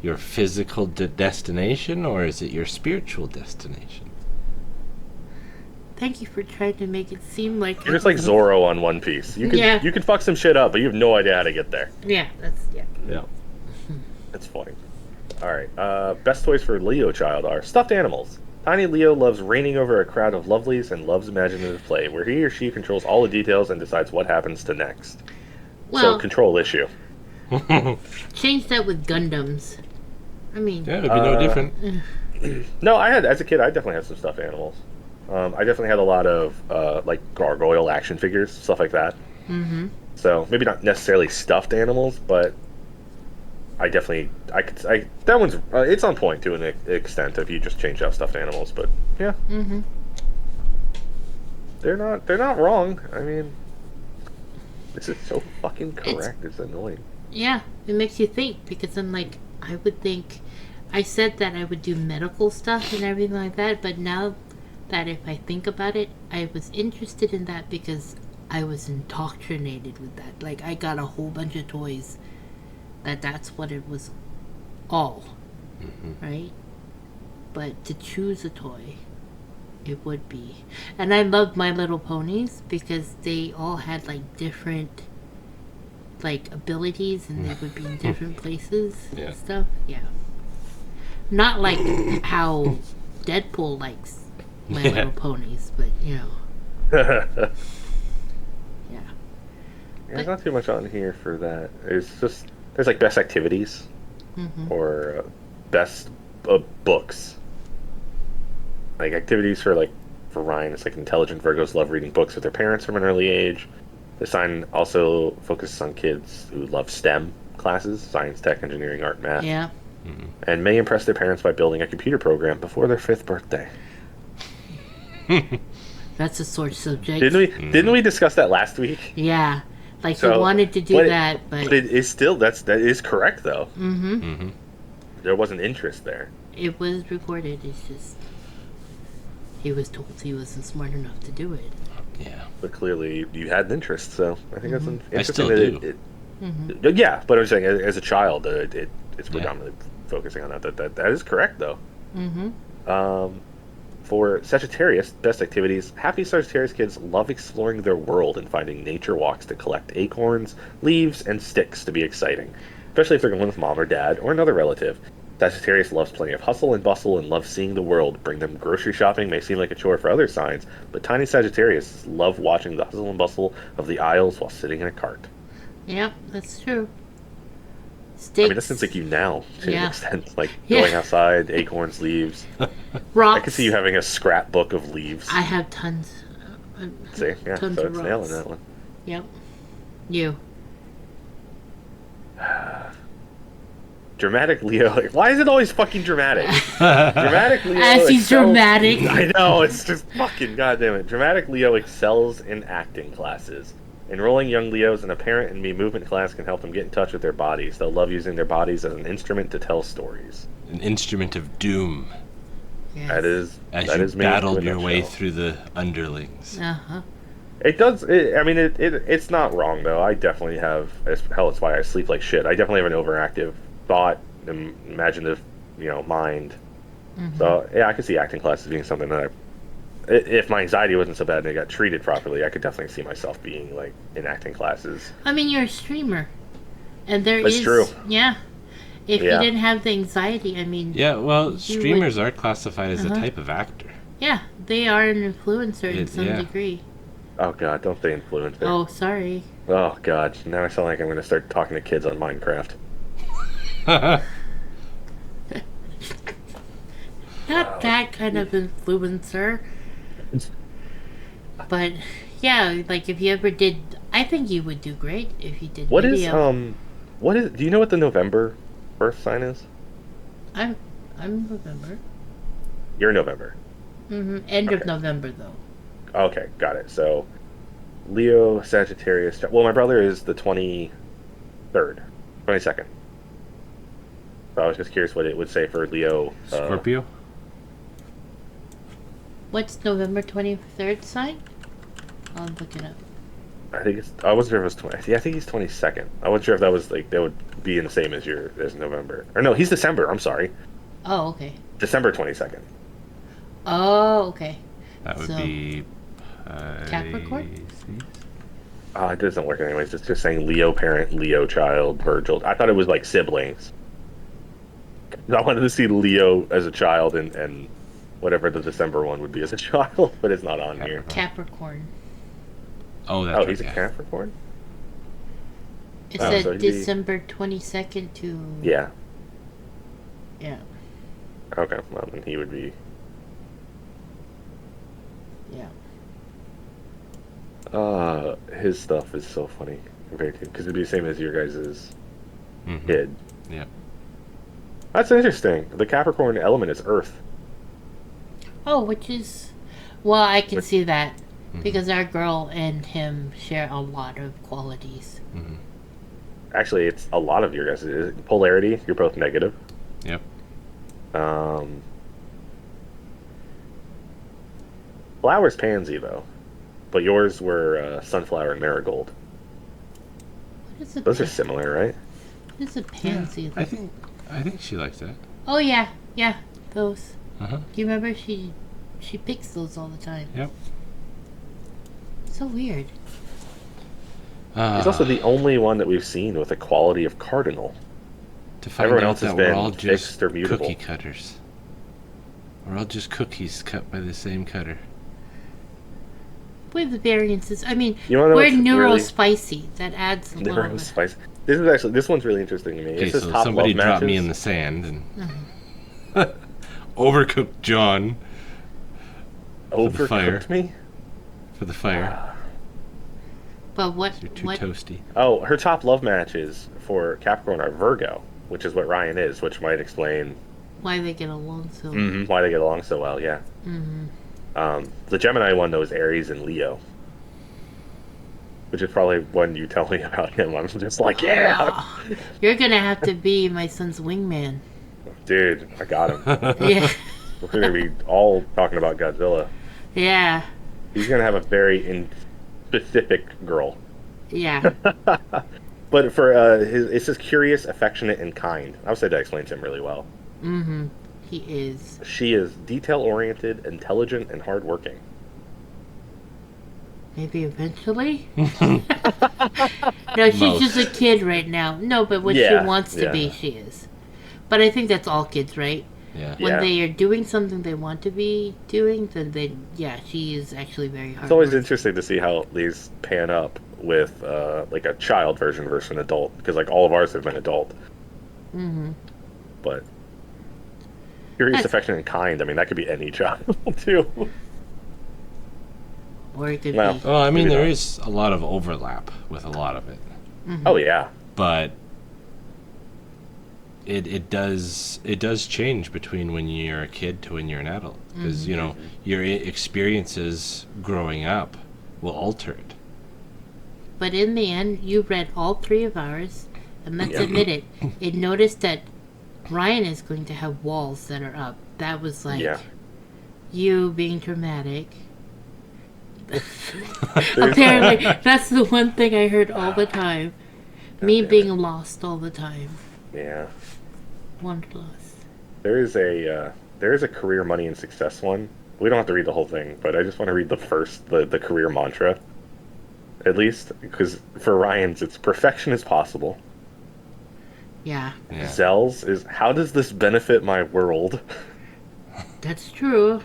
your physical destination or is it your spiritual destination?
Thank you for trying to make it seem like
You're just like Zorro on One Piece. You can fuck some shit up, but you have no idea how to get there.
Yeah, that's
Yeah.
That's funny. All right. Best toys for Leo child are stuffed animals. Tiny Leo loves reigning over a crowd of lovelies and loves imaginative play, where he or she controls all the details and decides what happens to next.
well.
So control issue.
Change that with Gundams. I mean,
Yeah, it'd be no different.
No, as a kid, I definitely had some stuffed animals. I definitely had a lot of like gargoyle action figures, stuff like that.
mm-hmm.
So maybe not necessarily stuffed animals, but I that one's it's on point to an extent if you just change out stuffed animals. But yeah,
Mm-hmm.
they're not wrong. I mean, this is so fucking correct. It's annoying.
Yeah, it makes you think because I'm like, I would think, I said that I would do medical stuff and everything like that, but now that if I think about it, I was interested in that because I was indoctrinated with that. Like, I got a whole bunch of toys that's what it was all, right? But to choose a toy, it would be. And I loved My Little Ponies because they all had like different like abilities and they would be in different places
Yeah.
and stuff. Yeah. Not like how Deadpool likes My Little Ponies, but you know. Yeah.
There's not too much on here for that. There's like best activities or best books. Like activities for Ryan, it's like intelligent Virgos love reading books with their parents from an early age. The sign also focuses on kids who love STEM classes, science, tech, engineering, art, math.
Yeah.
And may impress their parents by building a computer program before their 5th birthday.
That's a sore subject.
Didn't we discuss that last week?
Yeah. Like
So,
he wanted to do that, but
it is still that is correct though.
mm-hmm.
There wasn't interest there.
It was recorded. It's just he was told he wasn't smart enough to do it.
Yeah.
But clearly you had an interest, so I think that's interesting.
I still
that
do.
Yeah, but I'm saying as a child, it's predominantly focusing on that. That is correct though.
Mm-hmm.
For Sagittarius, best activities. Happy Sagittarius kids love exploring their world and finding nature walks to collect acorns, leaves, and sticks to be exciting, especially if they're going with mom or dad or another relative. Sagittarius loves plenty of hustle and bustle and loves seeing the world. Bring them grocery shopping may seem like a chore for other signs, but tiny Sagittarius love watching the hustle and bustle of the aisles while sitting in a cart.
Yep, that's true.
I mean, that seems like you now, to an extent. Like, going outside, acorns, leaves.
Rocks.
I can see you having a scrapbook of leaves.
I have tons.
See? Yeah,
tons
so
of
it's
rocks.
nailing that one.
Yep. You.
Dramatic Leo. Like, why is it always fucking dramatic? Dramatic Leo
As he's dramatic.
I know, it's just fucking goddamn it. Dramatic Leo excels in acting classes. Enrolling young Leos in a Parent and Me movement class can help them get in touch with their bodies. They'll love using their bodies as an instrument to tell stories.
An instrument of doom.
Yes.
As
that
you
is me in a
battled your way
nutshell.
through the underlings.
Uh-huh.
It does. It's not wrong though. I definitely have. Hell, it's why I sleep like shit. I definitely have an overactive thought, imaginative, mind.
Mm-hmm.
So yeah, I could see acting classes being something that if my anxiety wasn't so bad and it got treated properly, I could definitely see myself being like in acting classes.
I mean, you're a streamer, and
That's true.
Yeah. If
Yeah.
you didn't have the anxiety, I mean.
Yeah, well,
you
streamers are classified as a type of actor.
Yeah, they are an influencer in some degree.
Oh god, don't say influencer.
Oh, sorry.
Oh god, now I sound like I'm going to start talking to kids on Minecraft.
Not that kind of influencer. But yeah, like if you ever did, I think you would do great if you did.
What
video.
do you know what the November birth sign is?
I'm November.
You're November.
End of
Okay.
November though.
Okay, got it. So Leo, Sagittarius. Well, my brother is the 23rd, 22nd. So I was just curious what it would say for Leo.
Scorpio?
What's November 23rd sign? I'll look it up.
I wasn't sure if it was 20. Yeah, I think he's 22nd. I wasn't sure if that was like that would be in the same as November. Or no, he's December. I'm sorry,
Oh, okay.
December 22nd.
Oh, okay.
That would
So,
be
Capricorn?
Pisces.
It doesn't work anyways. It's just saying Leo parent, Leo child, Virgil. I thought it was like siblings. I wanted to see Leo as a child and whatever the December one would be as a child, but it's not on here.
Capricorn.
Oh, that's
Oh,
right.
he's a
Yeah.
Capricorn?
It
Oh,
said
so he'd be-
December 22nd to.
Yeah.
Yeah.
Okay, well, then he would be.
Yeah.
His stuff is so funny compared to, because it'd be the same as your guys'
Mhm.
kid.
Yep.
That's interesting. The Capricorn element is Earth.
Oh, which is. Well, I can
Which-
see that. Because our girl and him share a lot of qualities.
Mhm.
Actually, it's a lot of your guys' polarity. You're both negative.
Yep.
Flower's pansy though, but yours were sunflower and marigold.
What is a
Those are
pa-
similar, right?
What is a pansy?
I think she likes that.
Oh yeah, yeah, those.
Uh-huh.
Do you remember she picks those all the time?
Yep.
So weird.
It's also the only one that we've seen with a quality of cardinal.
to find
everyone
out
else has
that we're
been
all
fixed
just
or mutable.
cookie cutters. We're all just cookies cut by the same cutter.
With the variances, I mean,
You wanna know
we're
what's really-
neurospicy. That adds a little
Never
bit.
spice. This one's really interesting to me.
Okay,
It says
so
top
somebody
love
dropped me
matches.
in the sand and overcooked John the fire.
Overcooked me.
for the fire.
But what?
You're too
What?
toasty.
Oh, her top love matches for Capricorn are Virgo, which is what Ryan is, which might explain
Why they get along so?
why they get along so well. Yeah. The Gemini one though is Aries and Leo, which is probably when you tell me about him. I'm just like, yeah,
You're gonna have to be my son's wingman.
dude, I got him.
Yeah,
We're gonna be all talking about Godzilla.
yeah,
He's gonna have a very specific girl.
yeah.
But for it says curious, affectionate, and kind. I would say that explains him really well.
He is.
She is detail-oriented, intelligent, and hardworking.
Maybe eventually. No, she's
Most.
just a kid right now. No, but what
Yeah,
she wants to
yeah.
be, she is. But I think that's all kids, right?
Yeah.
When
Yeah.
they are doing something they want to be doing, then she is actually very hard.
It's always interesting to see how these pan up with like a child version versus an adult, because like all of ours have been adult. But curious,
That's-
affectionate, and kind. I mean, that could be any child too.
Or it could
Well,
be.
Well, I mean,
Maybe
there
not.
is a lot of overlap with a lot of it,
Oh yeah,
but it does change between when you're a kid to when you're an adult, because you know your experiences growing up will alter it.
But in the end, you read all three of ours, and let's
Yeah.
admit it. It noticed that Ryan is going to have walls that are up. That was like
yeah.
you being dramatic. Apparently, that's the one thing I heard all the time. Me
damn
being lost all the time.
Yeah.
Wondrous.
There is a career, money, and success one. We don't have to read the whole thing, but I just want to read the career mantra, at least, because for Ryan's it's perfection is possible.
Yeah,
Yeah.
Zell's is how does this benefit my world,
that's true.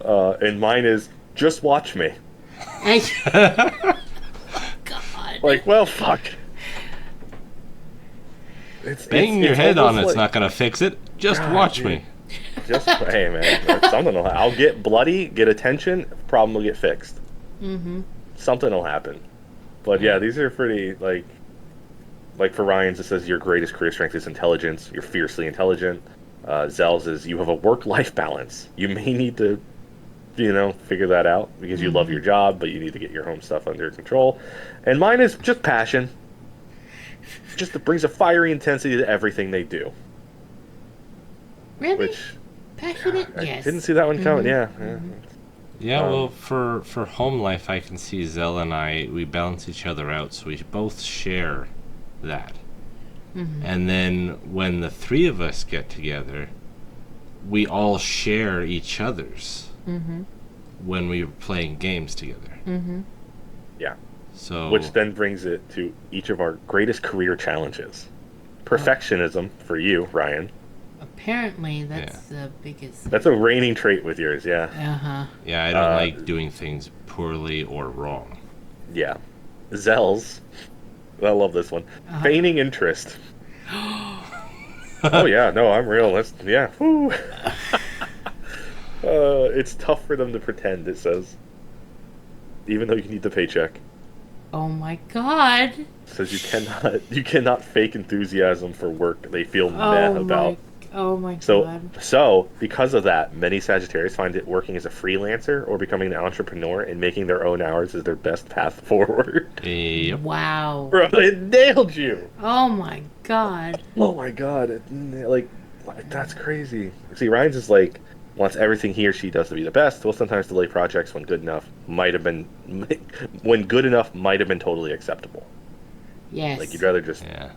and mine is just watch me.
God.
Like, well, fuck.
Banging your head on
almost
it's
like-
not gonna fix it. Just
God,
watch
dude.
me.
Just hey man, something will. I'll get bloody, get attention. Problem will get fixed. Something will happen. But yeah, these are pretty like for Ryan's. It says your greatest career strength is intelligence. You're fiercely intelligent. Zell's is you have a work-life balance. You may need to, figure that out because you love your job, but you need to get your home stuff under control. And mine is just passion. Just it brings a fiery intensity to everything they do.
Really?
Which
Passionate?
I
Yes.
didn't see that one coming. Yeah.
Yeah, well, for home life, I can see Zell and we balance each other out, so we both share that. And then when the three of us get together, we all share each other's. when we were playing games together.
Mm-hmm.
Yeah.
So
Which then brings it to each of our greatest career challenges. Perfectionism for you, Ryan.
Apparently, that's the biggest.
That's a reigning trait with yours, yeah.
Uh-huh.
yeah, I don't like doing things poorly or wrong.
Yeah. Zell's. I love this one. Feigning interest. Oh yeah, no, I'm real. Yeah. Whew. It's tough for them to pretend, it says. Even though you need the paycheck.
Oh my god.
It says you cannot fake enthusiasm for work they feel meh
Oh
about.
my
So,
god.
because of that, many Sagittarius find it working as a freelancer or becoming an entrepreneur and making their own hours is their best path forward.
Yep.
Wow.
Bro, it nailed you.
Oh my god.
Oh my god, like that's crazy. See, Ryan's is like wants everything he or she does to be the best. Will sometimes delay projects when good enough might have been totally acceptable.
Yes.
Like you'd rather just
Yeah.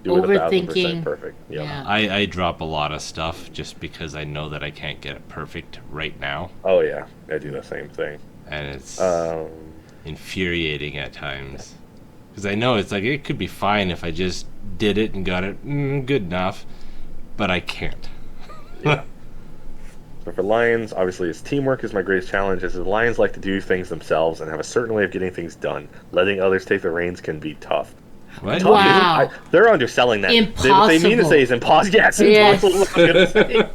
do it 1,000%
Overthinking.
perfect.
Yeah.
I drop a lot of stuff just because I know that I can't get it perfect right now,
Oh yeah, I do the same thing.
and it's
Um,
infuriating at times. Because I know it's like it could be fine if I just did it and got it good enough, but I can't.
yeah. So for Lions, obviously, his teamwork is my greatest challenge. As the Lions like to do things themselves and have a certain way of getting things done. Letting others take the reins can be tough.
What?
Tough,
Wow.
they're underselling that. What they mean to
Impossible.
say is impossible. Yes,
Yes.
impossible. I'm gonna say.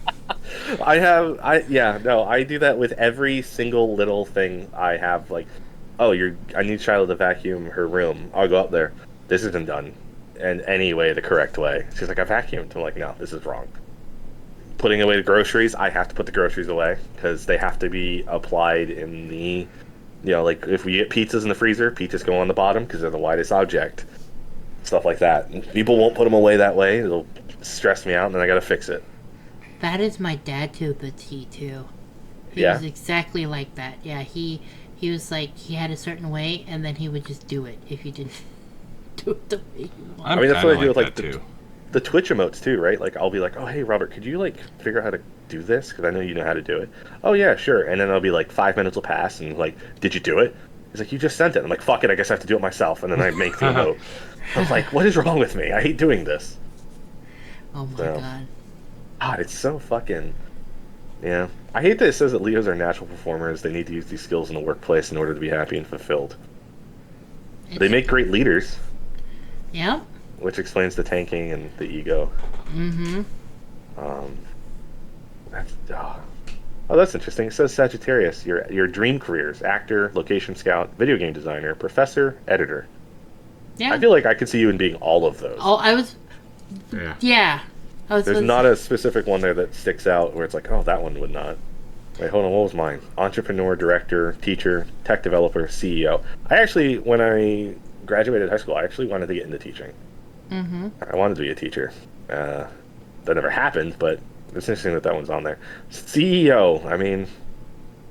I do that with every single little thing I have. Like, oh, I need Shiloh to vacuum her room. I'll go up there. This isn't done in any way the correct way. She's like, I vacuumed. I'm like, no, this is wrong. Putting away the groceries, I have to put the groceries away because they have to be applied in the, like if we get pizzas in the freezer, pizzas go on the bottom because they're the widest object. Stuff like that. And people won't put them away that way. It'll stress me out, and then I gotta fix it.
That is my dad to the T too. He
Yeah?
was exactly like that. Yeah, he was like he had a certain way, and then he would just do it if you didn't do it the way you want.
I'm
I mean, that's
kinda
what I do with
that
like
too.
the Twitch emotes too, right? Like I'll be like, oh hey Robert, could you like figure out how to do this? Because I know you know how to do it. Oh yeah, sure. And then I'll be like 5 minutes will pass, and like, did you do it? He's like, you just sent it. I'm like, fuck it, I guess I have to do it myself. And then I make the emote. I was like, what is wrong with me? I hate doing this.
Oh my
So.
god.
God, it's so fucking. Yeah. I hate that it says that Leos are natural performers. They need to use these skills in the workplace in order to be happy and fulfilled. They make great leaders,
Yep.
which explains the tanking and the ego.
Mm-hmm.
That's interesting. It says Sagittarius, your dream careers: actor, location scout, video game designer, professor, editor.
Yeah.
I feel like I could see you in being all of those.
Oh, I was.
Yeah.
Yeah. I was.
There's
supposed
not
to-
a specific one there that sticks out where it's like, oh, that one would not. Wait, hold on. What was mine? Entrepreneur, director, teacher, tech developer, CEO. I actually, when I graduated high school, I actually wanted to get into teaching.
Mm-hmm.
I wanted to be a teacher. That never happened, but it's interesting that one's on there. CEO. I mean,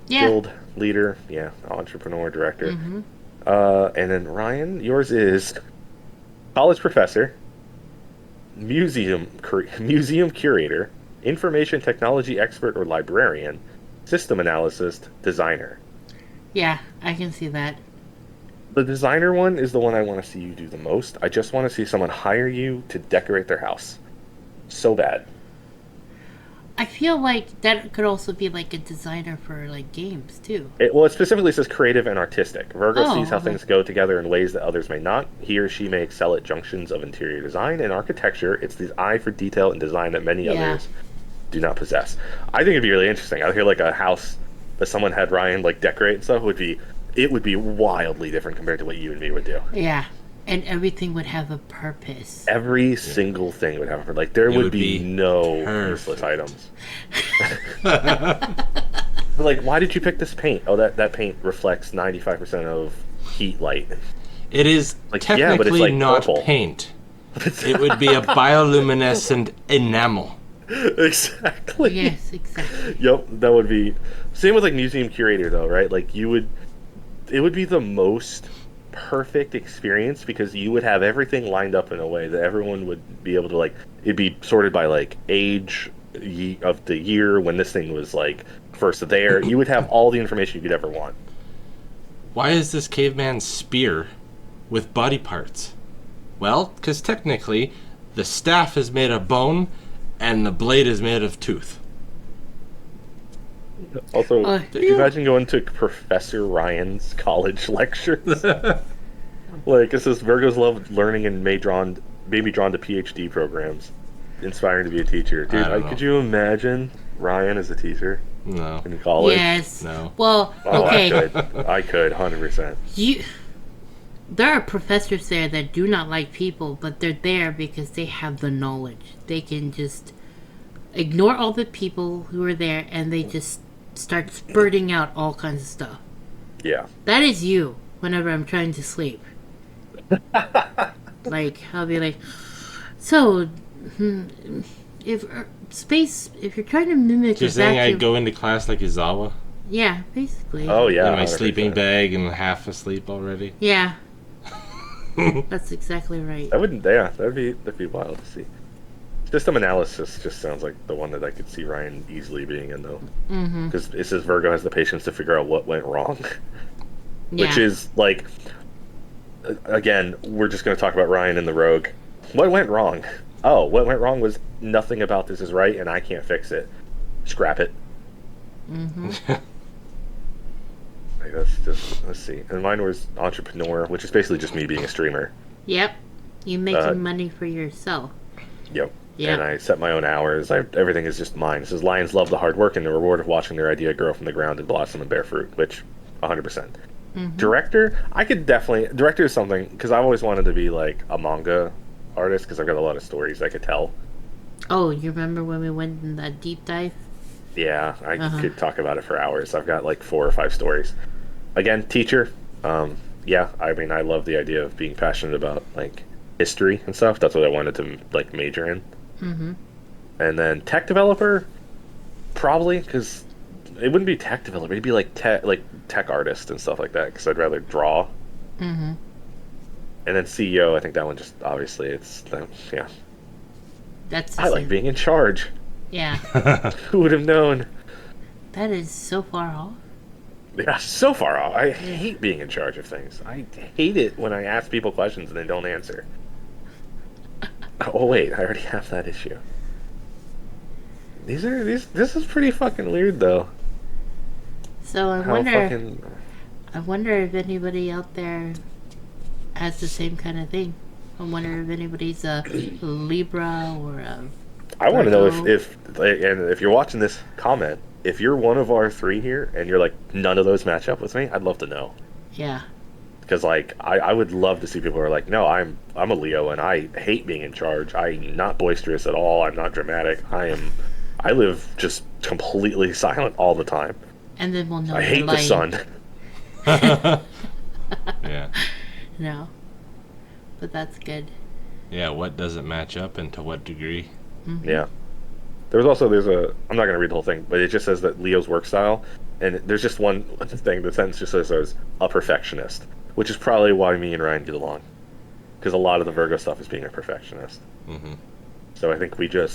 Yeah.
guild leader. Yeah, entrepreneur, director.
Mm-hmm.
And then Ryan, yours is college professor, museum curator, information technology expert or librarian, system analyst, designer.
Yeah, I can see that.
The designer one is the one I want to see you do the most. I just want to see someone hire you to decorate their house. So bad.
I feel like that could also be like a designer for like games too.
It specifically says creative and artistic. Virgo
Oh,
sees how
okay.
things go together in ways that others may not. He or she may excel at junctions of interior design and architecture. It's the eye for detail and design that many
Yeah.
others do not possess. I think it'd be really interesting. I hear like a house that someone had Ryan like decorate and stuff would be wildly different compared to what you and me would do.
Yeah, and everything would have a purpose.
Every single thing would have like there
It
would
would
be
be
no
perfect.
useless items. Like, why did you pick this paint? Oh, that paint reflects 95% of heat light.
It is
Like, yeah, but it's,
technically
like,
not
purple.
paint. It would be a bioluminescent enamel.
Exactly.
Yes, exactly.
Yep, that would be same with like museum curator though, right? Like it would be the most perfect experience because you would have everything lined up in a way that everyone would be able to like it'd be sorted by like age, of the year when this thing was like first there. You would have all the information you could ever want.
Why is this caveman's spear with body parts? Well, because technically, the staff is made of bone, and the blade is made of tooth.
Also,
Yeah.
you imagine going to Professor Ryan's college lectures? Like, it says Virgos love learning and may be drawn to PhD programs, inspiring to be a teacher. Dude,
I don't know.
could you imagine Ryan as a teacher
No.
in college?
Yes.
No.
Well,
Oh,
okay.
I could, 100%.
There are professors there that do not like people, but they're there because they have the knowledge. They can just ignore all the people who are there, and they just start spurting out all kinds of stuff.
Yeah.
That is you whenever I'm trying to sleep. Like, I'll be like, so, if you're trying to mimic
You're
a
saying
vacuum...
I'd go into class like Izawa?
Yeah, basically.
Oh, yeah.
In my
100%.
sleeping bag and half asleep already?
Yeah. That's exactly right.
That'd be wild to see. System analysis just sounds like the one that I could see Ryan easily being in, though. Because it says Virgo has the patience to figure out what went wrong. Which
Yeah.
is, like, again, we're just going to talk about Ryan and the Rogue. What went wrong? Oh, what went wrong was nothing about this is right, and I can't fix it. Scrap it. Like, that's just, let's see. And mine was entrepreneur, which is basically just me being a streamer.
Yep. You making money for yourself.
Yep.
Yeah.
And I set my own hours. Everything is just mine. It says lions love the hard work and the reward of watching their idea grow from the ground and blossom and bear fruit, which 100%. Director, I could definitely... Director is something, because I've always wanted to be like a manga artist, because I've got a lot of stories I could tell.
Oh, you remember when we went in that deep dive?
Yeah, I could talk about it for hours. I've got like 4 or 5 stories. Again, teacher. Yeah, I mean, I love the idea of being passionate about like history and stuff. That's what I wanted to like major in. And then tech developer, probably, because it wouldn't be tech developer. It'd be like tech artist and stuff like that. Because I'd rather draw. And then CEO, I think that one just obviously yeah.
That's the
I like
same.
being in charge.
Yeah.
Who would have known?
That is so far off.
Yeah, so far off. I hate being in charge of things. I hate it when I ask people questions and they don't answer. Oh wait, I already have that issue. This is pretty fucking weird though.
So I wonder if anybody out there has the same kind of thing. I wonder if anybody's a Libra or a
I want to know
Virgo.
if you're watching this, comment. If you're one of our 3 here and you're like none of those match up with me, I'd love to know.
Yeah.
Because like I would love to see people who are like, no, I'm a Leo and I hate being in charge. I'm not boisterous at all. I'm not dramatic. I live just completely silent all the time.
And then we'll know
I
you're
hate the
lying.
sun.
Yeah.
No. But that's good.
Yeah, what doesn't match up and to what degree?
Yeah. I'm not going to read the whole thing, but it just says that Leo's work style, and there's just one thing, the sentence just says there's a perfectionist, which is probably why me and Ryan get along. Because a lot of the Virgo stuff is being a perfectionist. So I think we
know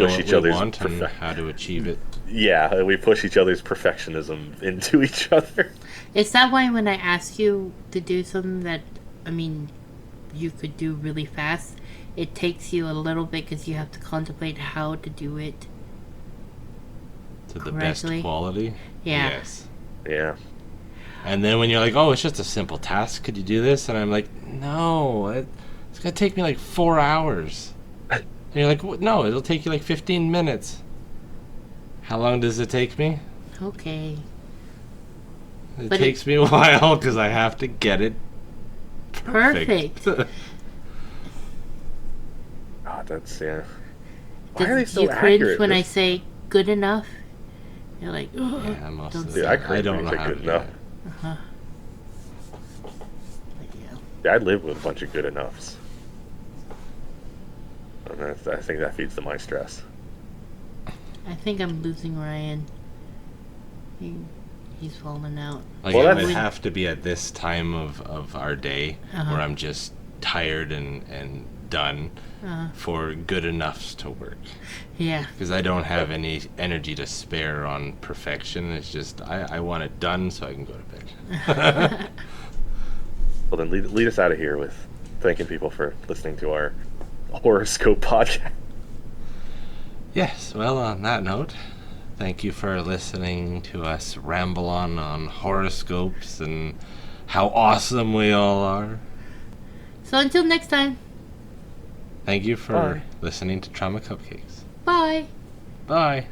push
what
each
we
other's
want and how to achieve it.
Yeah, we push each other's perfectionism into each other.
Is that why when I ask you to do something that, I mean, you could do really fast, it takes you a little bit because you have to contemplate how to do it
To the best
correctly?
quality?
Yeah.
Yes.
Yeah.
And then when you're like, oh, it's just a simple task, could you do this? And I'm like, no, it's going to take me like 4 hours. And you're like, no, it'll take you like 15 minutes. How long does it take me?
Okay.
It
But
takes me a while because I have to get it
Perfect.
God, that's, yeah. Why are they
Do
so
you cringe
accurate?
when I say good enough? You're like, oh,
Yeah, most
don't
of
say
the
Yeah, I
time.
that.
cringe
don't
when
know
you say
how to
good
do
enough.
that.
But yeah.
Yeah, I live with a bunch of good enoughs. And I think that feeds to my stress.
I think I'm losing Ryan. He's falling out.
Like,
Well,
it
that's-
would have to be at this time of our day
Uh-huh.
where I'm just tired and done for good enoughs to work.
Yeah.
Because I don't have any energy to spare on perfection. It's just I want it done so I can go to bed.
Well, then lead us out of here with thanking people for listening to our horoscope podcast.
Yes, well, on that note, thank you for listening to us ramble on horoscopes and how awesome we all are.
So until next time.
Thank you for
Bye.
listening to Trauma Cupcakes.
Bye.
Bye.